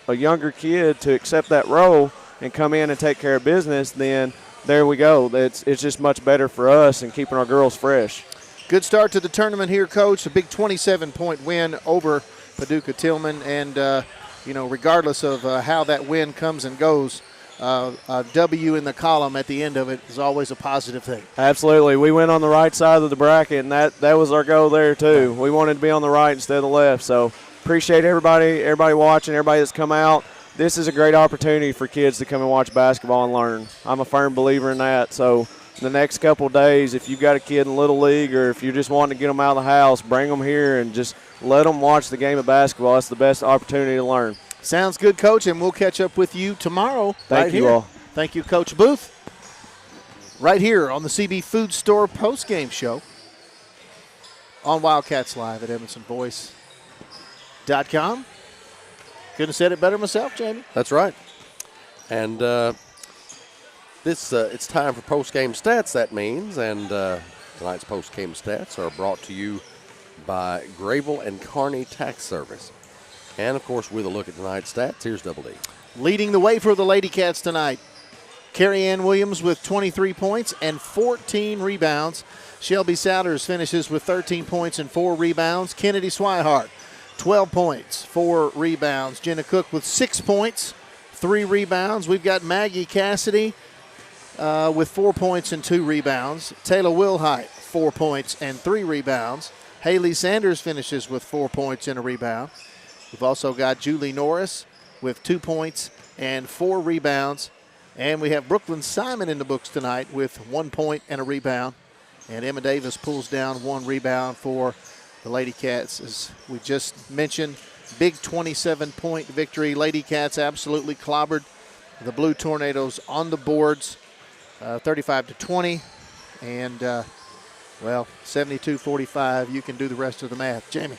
S10: a younger kid to accept that role and come in and take care of business, then there we go. It's just much better for us and keeping our girls fresh.
S6: Good start to the tournament here, Coach. A big 27-point win over Paducah Tilghman, and regardless of how that win comes and goes, a W in the column at the end of it is always a positive thing.
S10: Absolutely. We went on the right side of the bracket, and that was our goal there too. We wanted to be on the right instead of the left, so appreciate everybody watching, everybody that's come out. This is a great opportunity for kids to come and watch basketball and learn. I'm a firm believer in that. So the next couple of days, if you've got a kid in Little League or if you're just wanting to get them out of the house, bring them here and just let them watch the game of basketball. That's the best opportunity to learn.
S6: Sounds good, Coach, and we'll catch up with you tomorrow.
S10: Thank you all.
S6: Thank you, Coach Booth. Right here on the CB Food Store postgame show on Wildcats Live at EdmonsonVoice.com. Couldn't have said it better myself, Jamie.
S2: That's right. And it's time for post-game stats, that means. And tonight's post-game stats are brought to you by Grayville and Kearney Tax Service. And, of course, with a look at tonight's stats, here's Double D.
S6: Leading the way for the Lady Cats tonight, Carrie Ann Williams with 23 points and 14 rebounds. Shelby Souders finishes with 13 points and 4 rebounds. Kennedy Swihart, 12 points, 4 rebounds. Jenna Cook with 6 points, 3 rebounds. We've got Maggie Cassidy with 4 points and 2 rebounds. Taylor Wilhite, 4 points and 3 rebounds. Haley Sanders finishes with 4 points and a rebound. We've also got Julie Norris with 2 points and 4 rebounds. And we have Brooklyn Simon in the books tonight with 1 point and a rebound. And Emma Davis pulls down 1 rebound for the Lady Cats. As we just mentioned, big 27-point victory. Lady Cats absolutely clobbered the Blue Tornadoes on the boards, 35-20. And, 72-45. You can do the rest of the math. Jamie.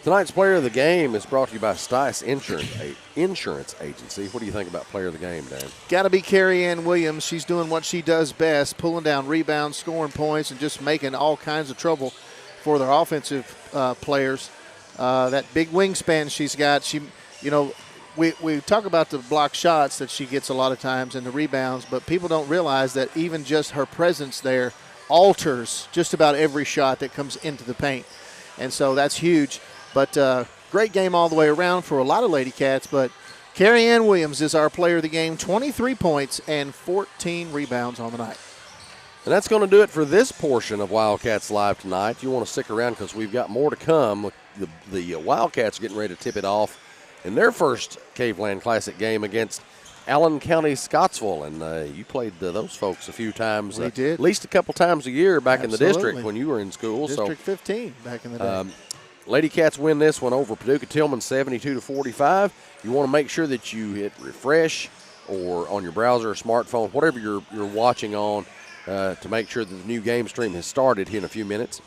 S2: Tonight's player of the game is brought to you by Stice Insurance Agency. What do you think about player of the game, Dan?
S6: Got to be Carrie Ann Williams. She's doing what she does best, pulling down rebounds, scoring points, and just making all kinds of trouble for their offensive players. That big wingspan she's got. We talk about the block shots that she gets a lot of times and the rebounds, but people don't realize that even just her presence there alters just about every shot that comes into the paint. And so that's huge. But great game all the way around for a lot of Lady Cats. But Carrie Ann Williams is our player of the game, 23 points and 14 rebounds on the night.
S2: And that's going to do it for this portion of Wildcats Live tonight. You want to stick around because we've got more to come. The Wildcats are getting ready to tip it off in their first Caveland Classic game against Allen County Scottsville. And you played those folks a few times.
S6: We did.
S2: At least a couple times a year back
S6: Absolutely.
S2: in the district when you were in school.
S6: District 15 back in the day.
S2: Lady Cats win this one over Paducah Tilghman 72-45. You want to make sure that you hit refresh or on your browser or smartphone, whatever you're watching on, to make sure that the new game stream has started here in a few minutes.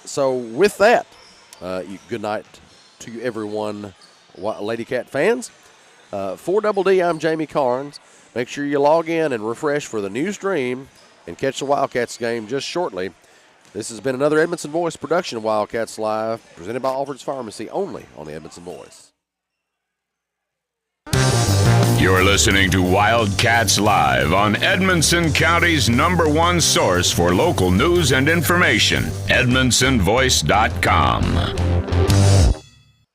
S2: So with that, good night to everyone, Lady Cat fans. For Double D, I'm Jamie Carnes. Make sure you log in and refresh for the new stream and catch the Wildcats game just shortly. This has been another Edmondson Voice production of Wildcats Live, presented by Alfred's Pharmacy, only on the Edmondson Voice.
S1: You're listening to Wildcats Live on Edmondson County's #1 source for local news and information, EdmondsonVoice.com.